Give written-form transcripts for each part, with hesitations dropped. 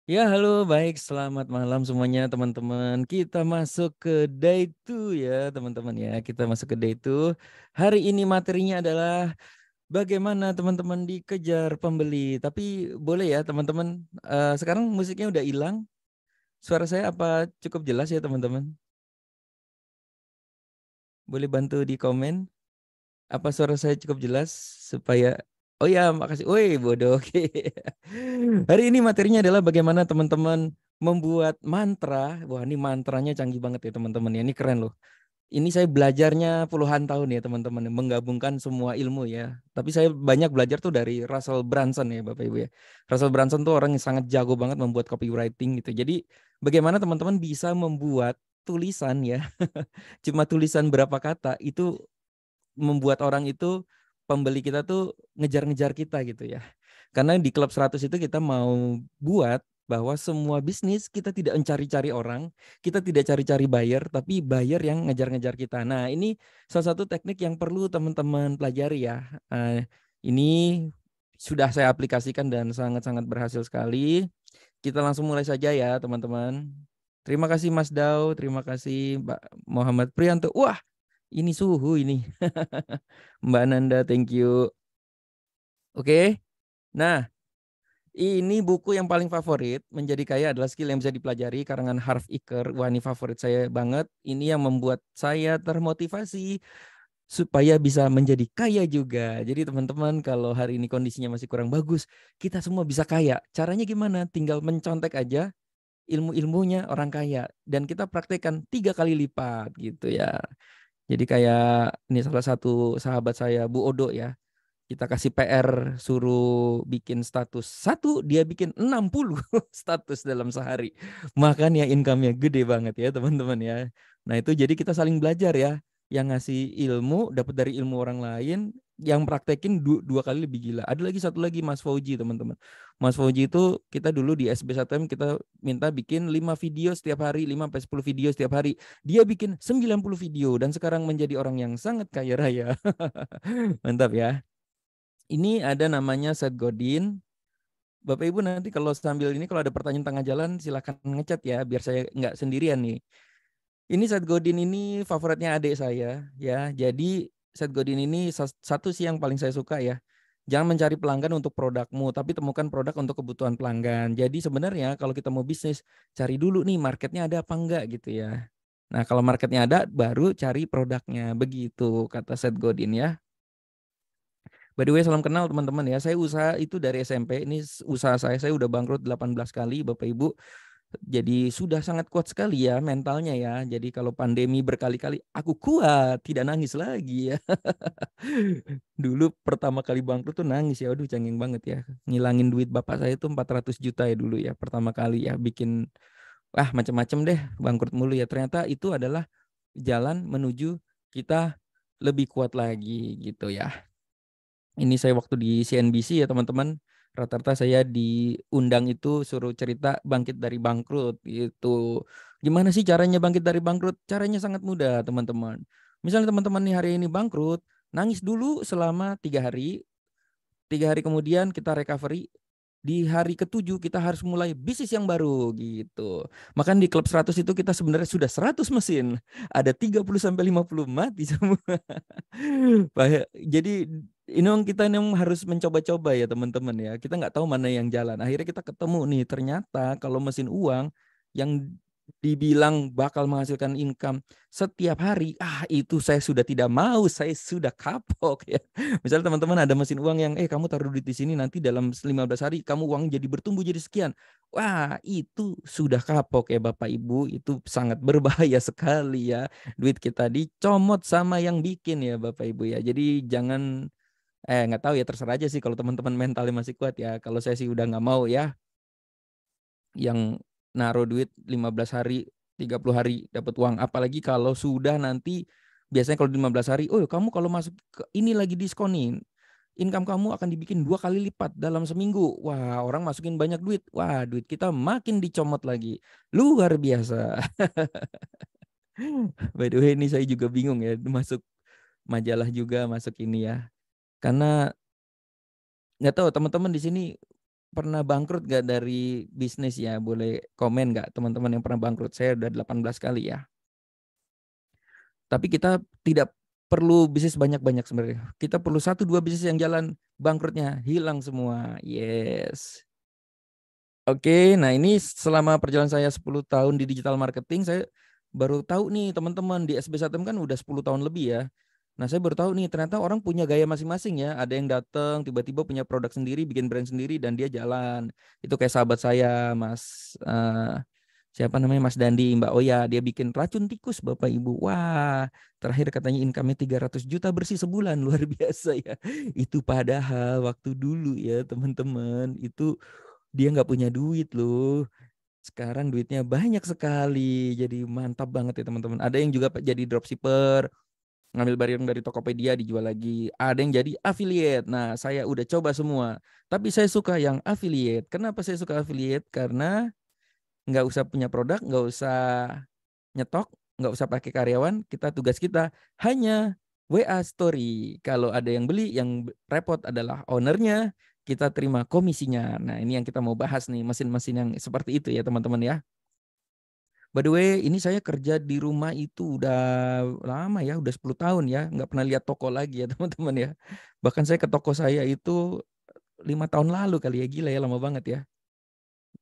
Ya, halo, baik. Selamat malam semuanya, teman-teman. Kita masuk ke day 2 ya, teman-teman ya. Kita masuk ke day 2. Hari ini materinya adalah bagaimana teman-teman dikejar pembeli. Tapi boleh ya, teman-teman. Sekarang musiknya udah hilang. Suara saya apa cukup jelas ya, teman-teman? Boleh bantu di komen. Apa suara saya cukup jelas supaya Oh ya, makasih. Woi, bodoh. Oke. Hari ini materinya adalah bagaimana teman-teman membuat mantra. Wah, ini mantranya canggih banget ya, teman-teman ya. Ini keren loh. Ini saya belajarnya puluhan tahun ya, teman-teman, menggabungkan semua ilmu ya. Tapi saya banyak belajar tuh dari Russell Brunson ya, Bapak Ibu ya. Russell Brunson tuh orang yang sangat jago banget membuat copywriting gitu. Jadi, bagaimana teman-teman bisa membuat tulisan ya, cuma tulisan berapa kata itu membuat orang itu pembeli kita tuh ngejar-ngejar kita gitu ya. Karena di Klub 100 itu kita mau buat bahwa semua bisnis kita tidak mencari-cari orang, kita tidak cari-cari buyer, tapi buyer yang ngejar-ngejar kita. Nah, ini salah satu teknik yang perlu teman-teman pelajari ya. Ini sudah saya aplikasikan dan sangat-sangat berhasil sekali. Kita langsung mulai saja ya, teman-teman. Terima kasih Mas Dau, terima kasih Mbak Muhammad Prianto. Wah, ini suhu ini. Mbak Nanda, thank you. Oke. Nah, ini buku yang paling favorit, Menjadi Kaya adalah skill yang bisa dipelajari, karangan Harv Eker. Wah, ini favorit saya banget. Ini yang membuat saya termotivasi supaya bisa menjadi kaya juga. Jadi teman-teman, kalau hari ini kondisinya masih kurang bagus, kita semua bisa kaya. Caranya gimana? Tinggal mencontek aja ilmu-ilmunya orang kaya. Dan kita praktekkan 3 kali lipat gitu ya. Jadi kayak ini salah satu sahabat saya, Bu Odo ya. Kita kasih PR suruh bikin status satu, dia bikin 60 status dalam sehari. Makanya income-nya gede banget ya teman-teman ya. Nah itu jadi kita saling belajar ya. Yang ngasih ilmu dapat dari ilmu orang lain, yang praktekin 2 kali lebih gila. Ada lagi satu lagi Mas Fauji teman-teman. Mas Fauji itu kita dulu di SB1M kita minta bikin 5 video setiap hari, 5-10 video setiap hari. Dia bikin 90 video dan sekarang menjadi orang yang sangat kaya raya. Mantap ya. Ini ada namanya Seth Godin. Bapak Ibu nanti kalau sambil ini kalau ada pertanyaan tengah jalan silahkan ngechat ya biar saya nggak sendirian nih. Ini Seth Godin ini favoritnya adik saya ya. Jadi Seth Godin ini satu sih yang paling saya suka ya. Jangan mencari pelanggan untuk produkmu, tapi temukan produk untuk kebutuhan pelanggan. Jadi sebenarnya kalau kita mau bisnis, cari dulu nih marketnya ada apa enggak gitu ya. Nah kalau marketnya ada, baru cari produknya. Begitu kata Seth Godin ya. By the way, salam kenal teman-teman ya. Saya usaha itu dari SMP. Ini usaha saya udah bangkrut 18 kali Bapak Ibu. Jadi sudah sangat kuat sekali ya mentalnya ya. Jadi kalau pandemi berkali-kali aku kuat, tidak nangis lagi ya. Dulu pertama kali bangkrut tuh nangis ya. Aduh cengeng banget ya. Ngilangin duit bapak saya itu 400 juta ya dulu ya. Pertama kali ya bikin macam-macam deh bangkrut mulu ya. Ternyata itu adalah jalan menuju kita lebih kuat lagi gitu ya. Ini saya waktu di CNBC ya teman-teman. Rata-rata saya diundang itu suruh cerita bangkit dari bangkrut gitu. Gimana sih caranya bangkit dari bangkrut? Caranya sangat mudah teman-teman. Misalnya teman-teman nih hari ini bangkrut, nangis dulu selama 3 hari. 3 hari kemudian kita recovery. Di hari ke-7 kita harus mulai bisnis yang baru gitu. Makan di Klub 100 itu kita sebenarnya sudah 100 mesin. Ada 30-50 mati semua. Jadi ini kita yang harus mencoba-coba ya teman-teman ya. Kita nggak tahu mana yang jalan. Akhirnya kita ketemu nih ternyata kalau mesin uang yang dibilang bakal menghasilkan income setiap hari, itu saya sudah tidak mau, saya sudah kapok ya. Misalnya teman-teman ada mesin uang yang kamu taruh duit di sini nanti dalam 15 hari kamu uang jadi bertumbuh jadi sekian. Wah, itu sudah kapok ya Bapak Ibu, itu sangat berbahaya sekali ya. Duit kita dicomot sama yang bikin ya Bapak Ibu ya. Jadi jangan nggak tahu ya terserah aja sih kalau teman-teman mentalnya masih kuat ya. Kalau saya sih udah nggak mau ya yang naruh duit 15 hari, 30 hari dapat uang. Apalagi kalau sudah nanti biasanya kalau 15 hari, kamu kalau masuk ke ini lagi diskon nih. Income kamu akan dibikin 2 kali lipat dalam seminggu. Wah, orang masukin banyak duit. Wah, duit kita makin dicomot lagi. Luar biasa. By the way, ini saya juga bingung ya. Masuk majalah juga, masuk ini ya. Karena nggak tahu teman-teman di sini pernah bangkrut gak dari bisnis ya? Boleh komen gak teman-teman yang pernah bangkrut? Saya udah 18 kali ya. Tapi kita tidak perlu bisnis banyak-banyak sebenarnya. Kita perlu 1-2 bisnis yang jalan, bangkrutnya hilang semua. Yes. Oke, nah ini selama perjalanan saya 10 tahun di digital marketing, saya baru tahu nih teman-teman di SB1M kan udah 10 tahun lebih ya. Nah saya baru tahu nih ternyata orang punya gaya masing-masing ya. Ada yang datang tiba-tiba punya produk sendiri, bikin brand sendiri dan dia jalan. Itu kayak sahabat saya, Mas siapa namanya Mas Dandi, Mbak Oya, dia bikin racun tikus Bapak Ibu. Wah, terakhir katanya income-nya 300 juta bersih sebulan, luar biasa ya. Itu padahal waktu dulu ya teman-teman, itu dia nggak punya duit loh. Sekarang duitnya banyak sekali. Jadi mantap banget ya teman-teman. Ada yang juga jadi dropshipper, ngambil barang dari Tokopedia dijual lagi. Ada yang jadi affiliate. Nah, saya udah coba semua. Tapi saya suka yang affiliate. Kenapa saya suka affiliate? Karena nggak usah punya produk, nggak usah nyetok, nggak usah pakai karyawan. Tugas kita hanya WA story. Kalau ada yang beli, yang repot adalah ownernya, kita terima komisinya. Nah, ini yang kita mau bahas nih, mesin-mesin yang seperti itu ya teman-teman ya. By the way, ini saya kerja di rumah itu udah lama ya, udah 10 tahun ya. Nggak pernah lihat toko lagi ya teman-teman ya. Bahkan saya ke toko saya itu 5 tahun lalu kali ya, gila ya, lama banget ya.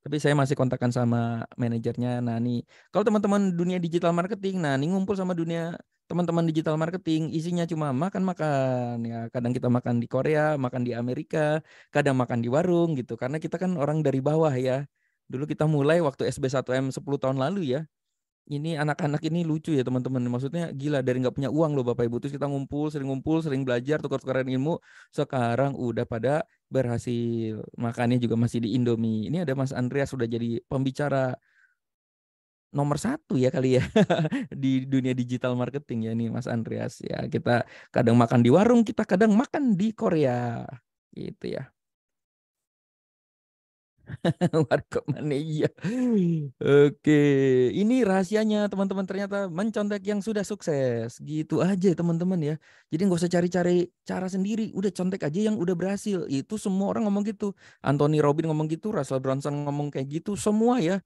Tapi saya masih kontakkan sama manajernya. Nah nih, kalau teman-teman dunia digital marketing, nah nih ngumpul sama dunia teman-teman digital marketing, isinya cuma makan-makan. Ya, kadang kita makan di Korea, makan di Amerika, kadang makan di warung gitu. Karena kita kan orang dari bawah ya. Dulu kita mulai waktu SB1M 10 tahun lalu ya. Ini anak-anak ini lucu ya teman-teman. Maksudnya gila, dari nggak punya uang loh Bapak Ibu. Terus kita ngumpul, sering belajar, tukar-tukaran ilmu. Sekarang udah pada berhasil. Makannya juga masih di Indomie. Ini ada Mas Andreas sudah jadi pembicara nomor 1 ya kali ya di dunia digital marketing ya nih Mas Andreas ya. Kita kadang makan di warung, kita kadang makan di Korea gitu ya. Warkop mania. Oke, ini rahasianya teman-teman, ternyata mencontek yang sudah sukses. Gitu aja teman-teman ya. Jadi nggak usah cari-cari cara sendiri, udah contek aja yang udah berhasil. Itu semua orang ngomong gitu. Anthony Robbins ngomong gitu, Russell Brunson ngomong kayak gitu, semua ya.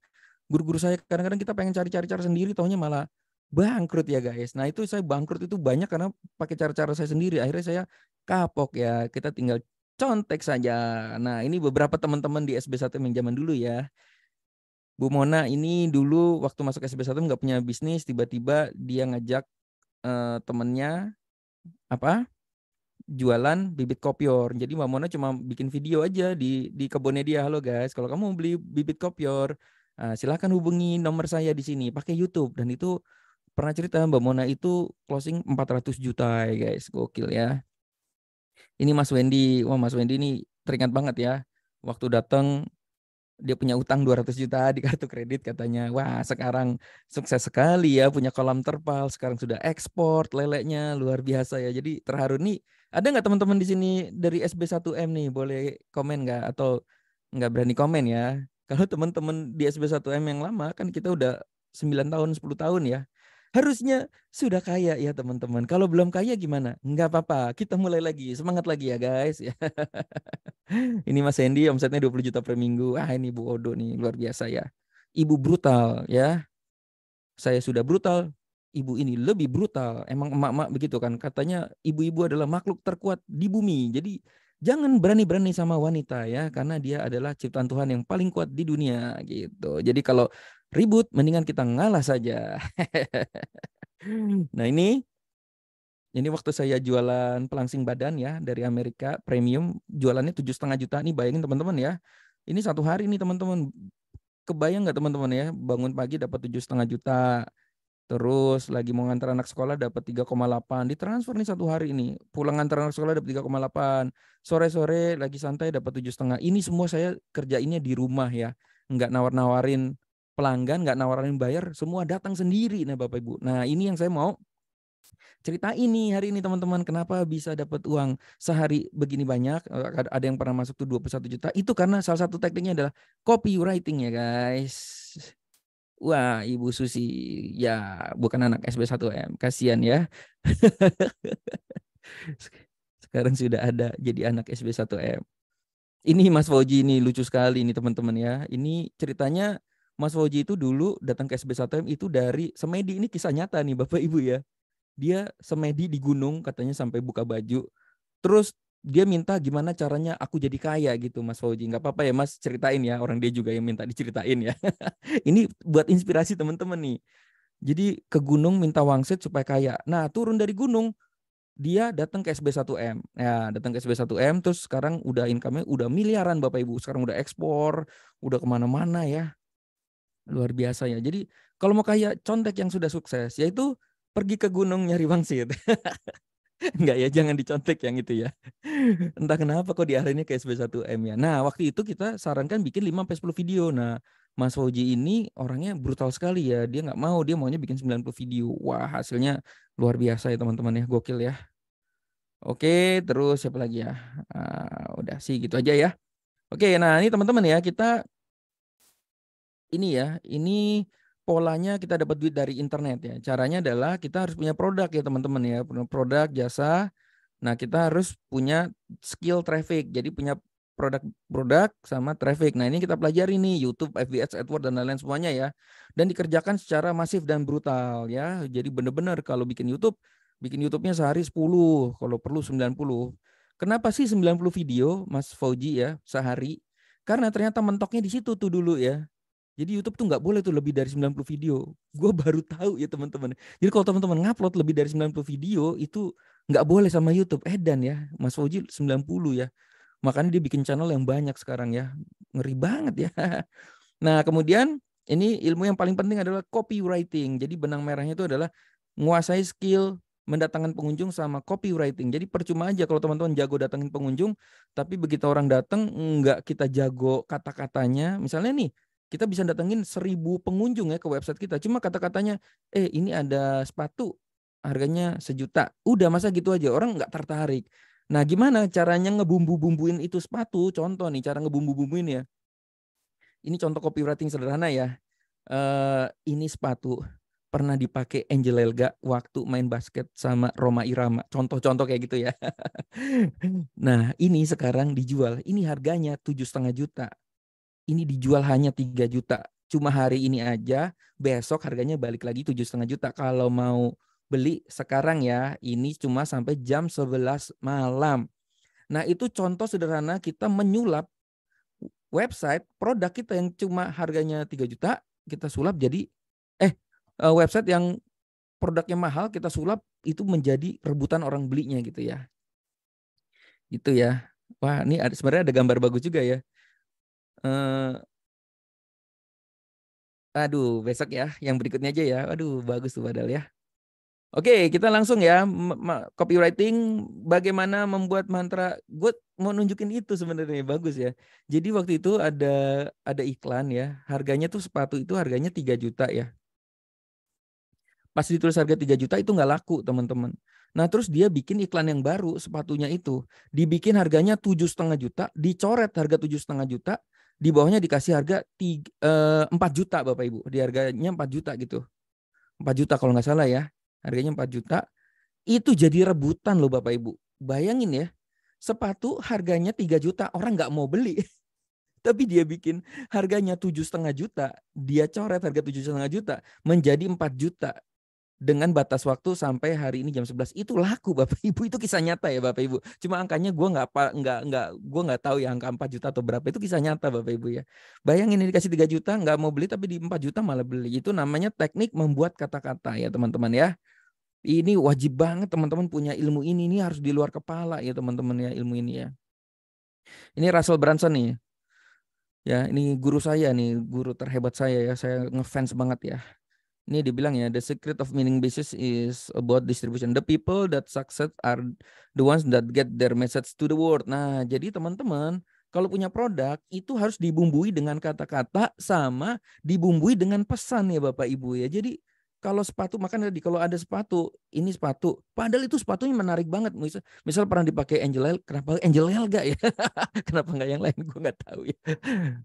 Guru-guru saya kadang-kadang kita pengen cari-cari cara sendiri, taunya malah bangkrut ya guys. Nah itu saya bangkrut itu banyak karena pakai cara-cara saya sendiri. Akhirnya saya kapok ya. Kita tinggal contek saja. Nah ini beberapa teman-teman di SB1 yang zaman dulu ya. Bu Mona ini dulu waktu masuk SB1 nggak punya bisnis, tiba-tiba dia ngajak temennya apa jualan bibit kopior. Jadi Mbak Mona cuma bikin video aja di kebunnya dia. Halo guys, kalau kamu mau beli bibit kopior, silakan hubungi nomor saya di sini pakai YouTube. Dan itu pernah cerita Mbak Mona itu closing 400 juta ya guys, gokil ya. Ini Mas Wendy, wah Mas Wendy ini teringat banget ya. Waktu datang dia punya utang 200 juta di kartu kredit katanya. Wah, sekarang sukses sekali ya, punya kolam terpal, sekarang sudah ekspor leleknya, luar biasa ya. Jadi terharu nih. Ada nggak teman-teman di sini dari SB1M nih? Boleh komen nggak atau nggak berani komen ya? Kalau teman-teman di SB1M yang lama kan kita udah 9 tahun, 10 tahun ya. Harusnya sudah kaya ya teman-teman. Kalau belum kaya gimana? Nggak apa-apa, kita mulai lagi. Semangat lagi ya guys. Ini Mas Hendy omsetnya 20 juta per minggu. Ah ini Bu Odo nih luar biasa ya. Ibu brutal ya. Saya sudah brutal. Ibu ini lebih brutal. Emang emak-emak begitu kan. Katanya ibu-ibu adalah makhluk terkuat di bumi. Jadi jangan berani-berani sama wanita ya. Karena dia adalah ciptaan Tuhan yang paling kuat di dunia gitu. Jadi kalau ribut mendingan kita ngalah saja. Nah ini waktu saya jualan pelangsing badan ya dari Amerika premium, jualannya 7,5 juta nih, bayangin teman-teman ya. Ini satu hari nih teman-teman, kebayang nggak teman-teman ya, bangun pagi dapat 7,5 juta, terus lagi mau ngantar anak sekolah dapat 3,8, ditransfer nih satu hari ini, pulang ngantar anak sekolah dapat 3,8, sore-sore lagi santai dapat 7,5. Ini semua saya kerjainnya di rumah ya, nggak nawar-nawarin pelanggan, nggak nawarin bayar, semua datang sendiri. Nah Bapak Ibu, nah ini yang saya mau cerita ini hari ini teman-teman, kenapa bisa dapat uang sehari begini banyak. Ada yang pernah masuk tuh 21 juta. Itu karena salah satu tekniknya adalah copywriting ya guys. Wah, Ibu Susi ya bukan anak SB1M, kasihan ya. Sekarang sudah ada jadi anak SB1M. Ini Mas Fauji ini lucu sekali ini teman-teman ya. Ini ceritanya Mas Fauji itu dulu datang ke SB1M itu dari semedi. Ini kisah nyata nih Bapak Ibu ya. Dia semedi di gunung katanya sampai buka baju. Terus dia minta gimana caranya aku jadi kaya gitu Mas Fauji. Nggak apa-apa ya Mas ceritain ya. Orang dia juga yang minta diceritain ya. Ini buat inspirasi teman-teman nih. Jadi ke gunung minta wangsit supaya kaya. Nah turun dari gunung dia datang ke SB1M. Ya, datang ke SB1M terus sekarang udah income-nya udah miliaran Bapak Ibu. Sekarang udah ekspor, udah kemana-mana ya. Luar biasa ya. Jadi kalau mau kayak contek yang sudah sukses, yaitu pergi ke gunung nyari wangsit. Enggak ya, jangan dicontek yang itu ya. Entah kenapa kok diarahinnya ke SB1M ya. Nah, waktu itu kita sarankan bikin 5-10 video. Nah, Mas Fauji ini orangnya brutal sekali ya. Dia nggak mau, dia maunya bikin 90 video. Wah, hasilnya luar biasa ya teman-teman ya. Gokil ya. Oke, terus siapa lagi ya? Udah sih gitu aja ya. Oke, nah ini teman-teman ya, kita ini ya, ini polanya kita dapat duit dari internet ya. Caranya adalah kita harus punya produk ya teman-teman ya, punya produk, jasa. Nah, kita harus punya skill traffic. Jadi punya produk sama traffic. Nah, ini kita pelajari nih YouTube, FB Ads, AdWords dan lain-lain semuanya ya. Dan dikerjakan secara masif dan brutal ya. Jadi benar-benar kalau bikin YouTube-nya sehari 10, kalau perlu 90. Kenapa sih 90 video Mas Fauji ya sehari? Karena ternyata mentoknya di situ tuh dulu ya. Jadi YouTube tuh nggak boleh tuh lebih dari 90 video. Gue baru tahu ya teman-teman. Jadi kalau teman-teman ngupload lebih dari 90 video itu nggak boleh sama YouTube. Edan ya, Mas Fauji 90 ya. Makanya dia bikin channel yang banyak sekarang ya. Ngeri banget ya. Nah kemudian ini ilmu yang paling penting adalah copywriting. Jadi benang merahnya itu adalah menguasai skill mendatangkan pengunjung sama copywriting. Jadi percuma aja kalau teman-teman jago datangin pengunjung, tapi begitu orang datang nggak kita jago kata-katanya. Misalnya nih, kita bisa datengin 1000 pengunjung ya ke website kita. Cuma kata-katanya, ini ada sepatu harganya 1 juta. Udah masa gitu aja, orang nggak tertarik. Nah gimana caranya ngebumbu-bumbuin itu sepatu? Contoh nih cara ngebumbu-bumbuin ya. Ini contoh copywriting sederhana ya. Ini sepatu pernah dipakai Angel Elga waktu main basket sama Roma Irama. Contoh-contoh kayak gitu ya. Nah ini sekarang dijual. Ini harganya 7,5 juta. Ini dijual hanya 3 juta. Cuma hari ini aja. Besok harganya balik lagi 7,5 juta. Kalau mau beli sekarang ya. Ini cuma sampai jam 11 malam. Nah itu contoh sederhana kita menyulap website produk kita yang cuma harganya 3 juta kita sulap jadi website yang produknya mahal kita sulap itu menjadi rebutan orang belinya gitu ya. Gitu ya. Wah, ini sebenarnya ada gambar bagus juga ya. Aduh, besok ya yang berikutnya aja ya. Aduh, bagus tuh padahal ya. Oke, kita langsung ya copywriting bagaimana membuat mantra. Gue mau nunjukin itu sebenarnya bagus ya. Jadi waktu itu ada iklan ya. Harganya tuh sepatu itu harganya 3 juta ya. Pas ditulis harga 3 juta itu nggak laku teman-teman. Nah terus dia bikin iklan yang baru sepatunya itu. Dibikin harganya 7,5 juta. Dicoret harga 7,5 juta. Di bawahnya dikasih harga 4 juta Bapak Ibu. Di harganya 4 juta gitu. 4 juta kalau nggak salah ya. Harganya 4 juta. Itu jadi rebutan loh Bapak Ibu. Bayangin ya. Sepatu harganya 3 juta. Orang nggak mau beli. Tapi dia bikin harganya 7,5 juta. Dia coret harga 7,5 juta. Menjadi 4 juta. Dengan batas waktu sampai hari ini jam 11 itu laku Bapak Ibu. Itu kisah nyata ya Bapak Ibu. Cuma angkanya gue nggak tahu ya angka 4 juta atau berapa. Itu kisah nyata Bapak Ibu ya. Bayangin ini dikasih 3 juta nggak mau beli tapi di 4 juta malah beli. Itu namanya teknik membuat kata-kata ya teman-teman ya. Ini wajib banget teman-teman punya ilmu ini harus di luar kepala ya teman-teman ya ilmu ini ya. Ini Russell Brunson nih. Ya, ini guru saya nih, guru terhebat saya ya. Saya ngefans banget ya. Ini dibilang ya, the secret of meaning business is about distribution. The people that succeed are the ones that get their message to the world. Nah, jadi teman-teman, kalau punya produk itu harus dibumbui dengan kata-kata sama dibumbui dengan pesan ya Bapak Ibu ya. Jadi kalau sepatu, makanya kalau ada sepatu, ini sepatu, padahal itu sepatunya menarik banget. Misal pernah dipakai Angel Elga, kenapa Angel Elga ya? Kenapa nggak yang lain? Gue nggak tahu ya.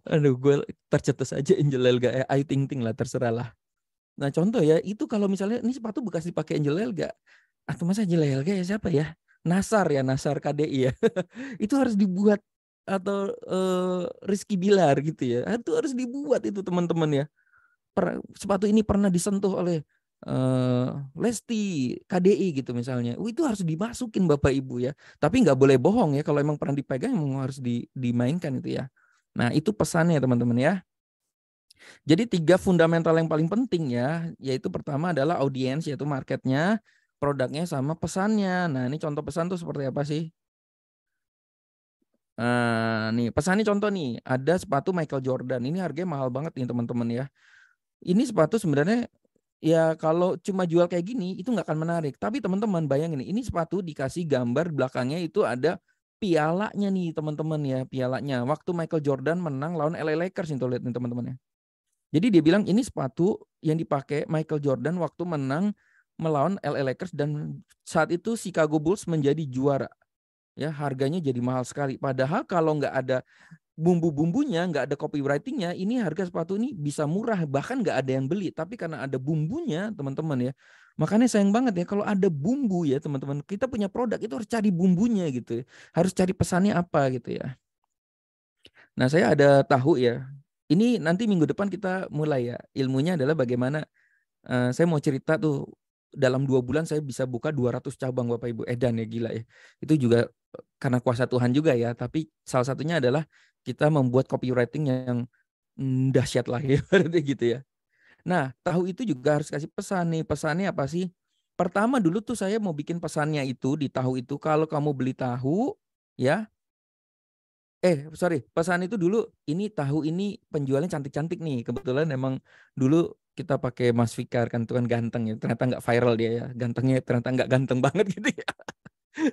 Aduh, gue tercetus aja Angel Elga ya. Ayu Ting Ting lah, terserah lah. Nah contoh ya, itu kalau misalnya ini sepatu bekas dipakai Angel Elga. Atau masa Angel Elga ya siapa ya? Nasar ya, Nasar KDI ya. Itu harus dibuat Rizky Bilar gitu ya. Itu harus dibuat itu teman-teman ya. Sepatu ini pernah disentuh oleh Lesti KDI gitu misalnya. Itu harus dimasukin Bapak Ibu ya. Tapi nggak boleh bohong ya. Kalau emang pernah dipegang emang harus dimainkan itu ya. Nah itu pesannya teman-teman ya. Jadi 3 fundamental yang paling penting ya. Yaitu pertama adalah audiens yaitu marketnya, produknya sama pesannya. Nah ini contoh pesan tuh seperti apa sih? Nih pesannya contoh nih. Ada sepatu Michael Jordan. Ini harganya mahal banget nih teman-teman ya. Ini sepatu sebenarnya ya kalau cuma jual kayak gini itu nggak akan menarik. Tapi teman-teman bayangin ini sepatu dikasih gambar belakangnya itu ada pialanya nih teman-teman ya, pialanya. Waktu Michael Jordan menang lawan LA Lakers itu lihat nih teman-teman ya. Jadi dia bilang ini sepatu yang dipakai Michael Jordan waktu menang melawan LA Lakers dan saat itu Chicago Bulls menjadi juara. Ya, harganya jadi mahal sekali. Padahal kalau nggak ada bumbu-bumbunya, nggak ada copywritingnya, ini harga sepatu ini bisa murah, bahkan nggak ada yang beli. Tapi karena ada bumbunya, teman-teman ya, makanya sayang banget ya kalau ada bumbu ya, teman-teman. Kita punya produk itu harus cari bumbunya gitu, harus cari pesannya apa gitu ya. Nah, saya ada tahu ya. Ini nanti minggu depan kita mulai ya. Ilmunya adalah bagaimana. Saya mau cerita tuh dalam 2 bulan saya bisa buka 200 cabang Bapak Ibu. Edan ya gila ya. Itu juga karena kuasa Tuhan juga ya. Tapi salah satunya adalah kita membuat copywriting yang dahsyat lah ya. Berarti gitu ya. Nah tahu itu juga harus kasih pesan nih. Pesannya apa sih? Pertama dulu tuh saya mau bikin pesannya itu di tahu itu. Kalau kamu beli tahu ya. Pesan itu dulu ini tahu ini penjualnya cantik-cantik nih. Kebetulan emang dulu kita pakai Mas Fikar kan itu kan ganteng ya. Ternyata nggak viral dia ya. Gantengnya ternyata nggak ganteng banget gitu ya.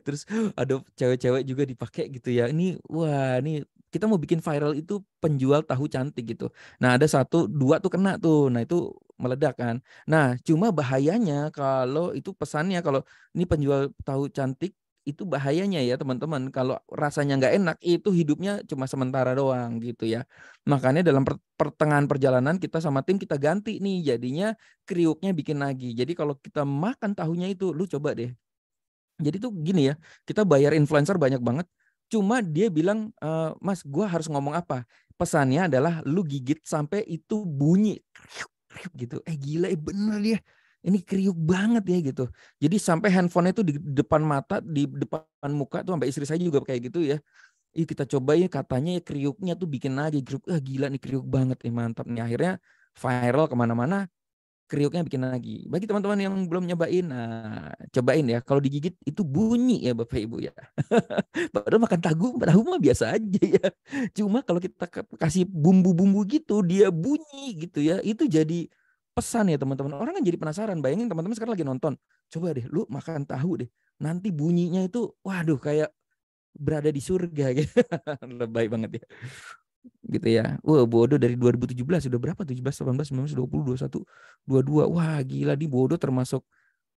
Terus ada cewek-cewek juga dipakai gitu ya. Ini wah ini kita mau bikin viral itu penjual tahu cantik gitu. Nah ada 1, 2 tuh kena tuh. Nah itu meledak kan. Nah cuma bahayanya kalau itu pesannya kalau ini penjual tahu cantik itu bahayanya ya teman-teman. Kalau rasanya nggak enak itu hidupnya cuma sementara doang gitu ya. Makanya dalam pertengahan perjalanan kita sama tim kita ganti nih. Jadinya kriuknya bikin lagi. Jadi kalau kita makan tahunya itu lu coba deh. Jadi tuh gini ya, kita bayar influencer banyak banget. Cuma dia bilang, Mas, gua harus ngomong apa? Pesannya adalah lu gigit sampai itu bunyi kriuk, kriuk gitu. Gila, bener ya. Ini kriuk banget ya gitu. Jadi sampai handphone itu di depan mata, di depan muka tuh sampai istri saya juga kayak gitu ya. Kita coba ya katanya ya kriuknya tuh bikin aja kriuk. Gila nih kriuk banget, mantap nih. Akhirnya viral kemana-mana. Kriuknya bikin lagi. Bagi teman-teman yang belum nyobain, nah, cobain ya. Kalau digigit itu bunyi ya Bapak Ibu ya. Padahal makan tahu mah biasa aja ya. Cuma kalau kita kasih bumbu-bumbu gitu, dia bunyi gitu ya. Itu jadi pesan ya teman-teman. Orang kan jadi penasaran. Bayangin teman-teman sekarang lagi nonton. Coba deh, lu makan tahu deh. Nanti bunyinya itu, waduh kayak berada di surga gitu. Lebay banget ya. Gitu ya. Wah, Bodo dari 2017 sudah berapa? 17, 18, 19, 20, 21, 22. Wah, gila di Bodo termasuk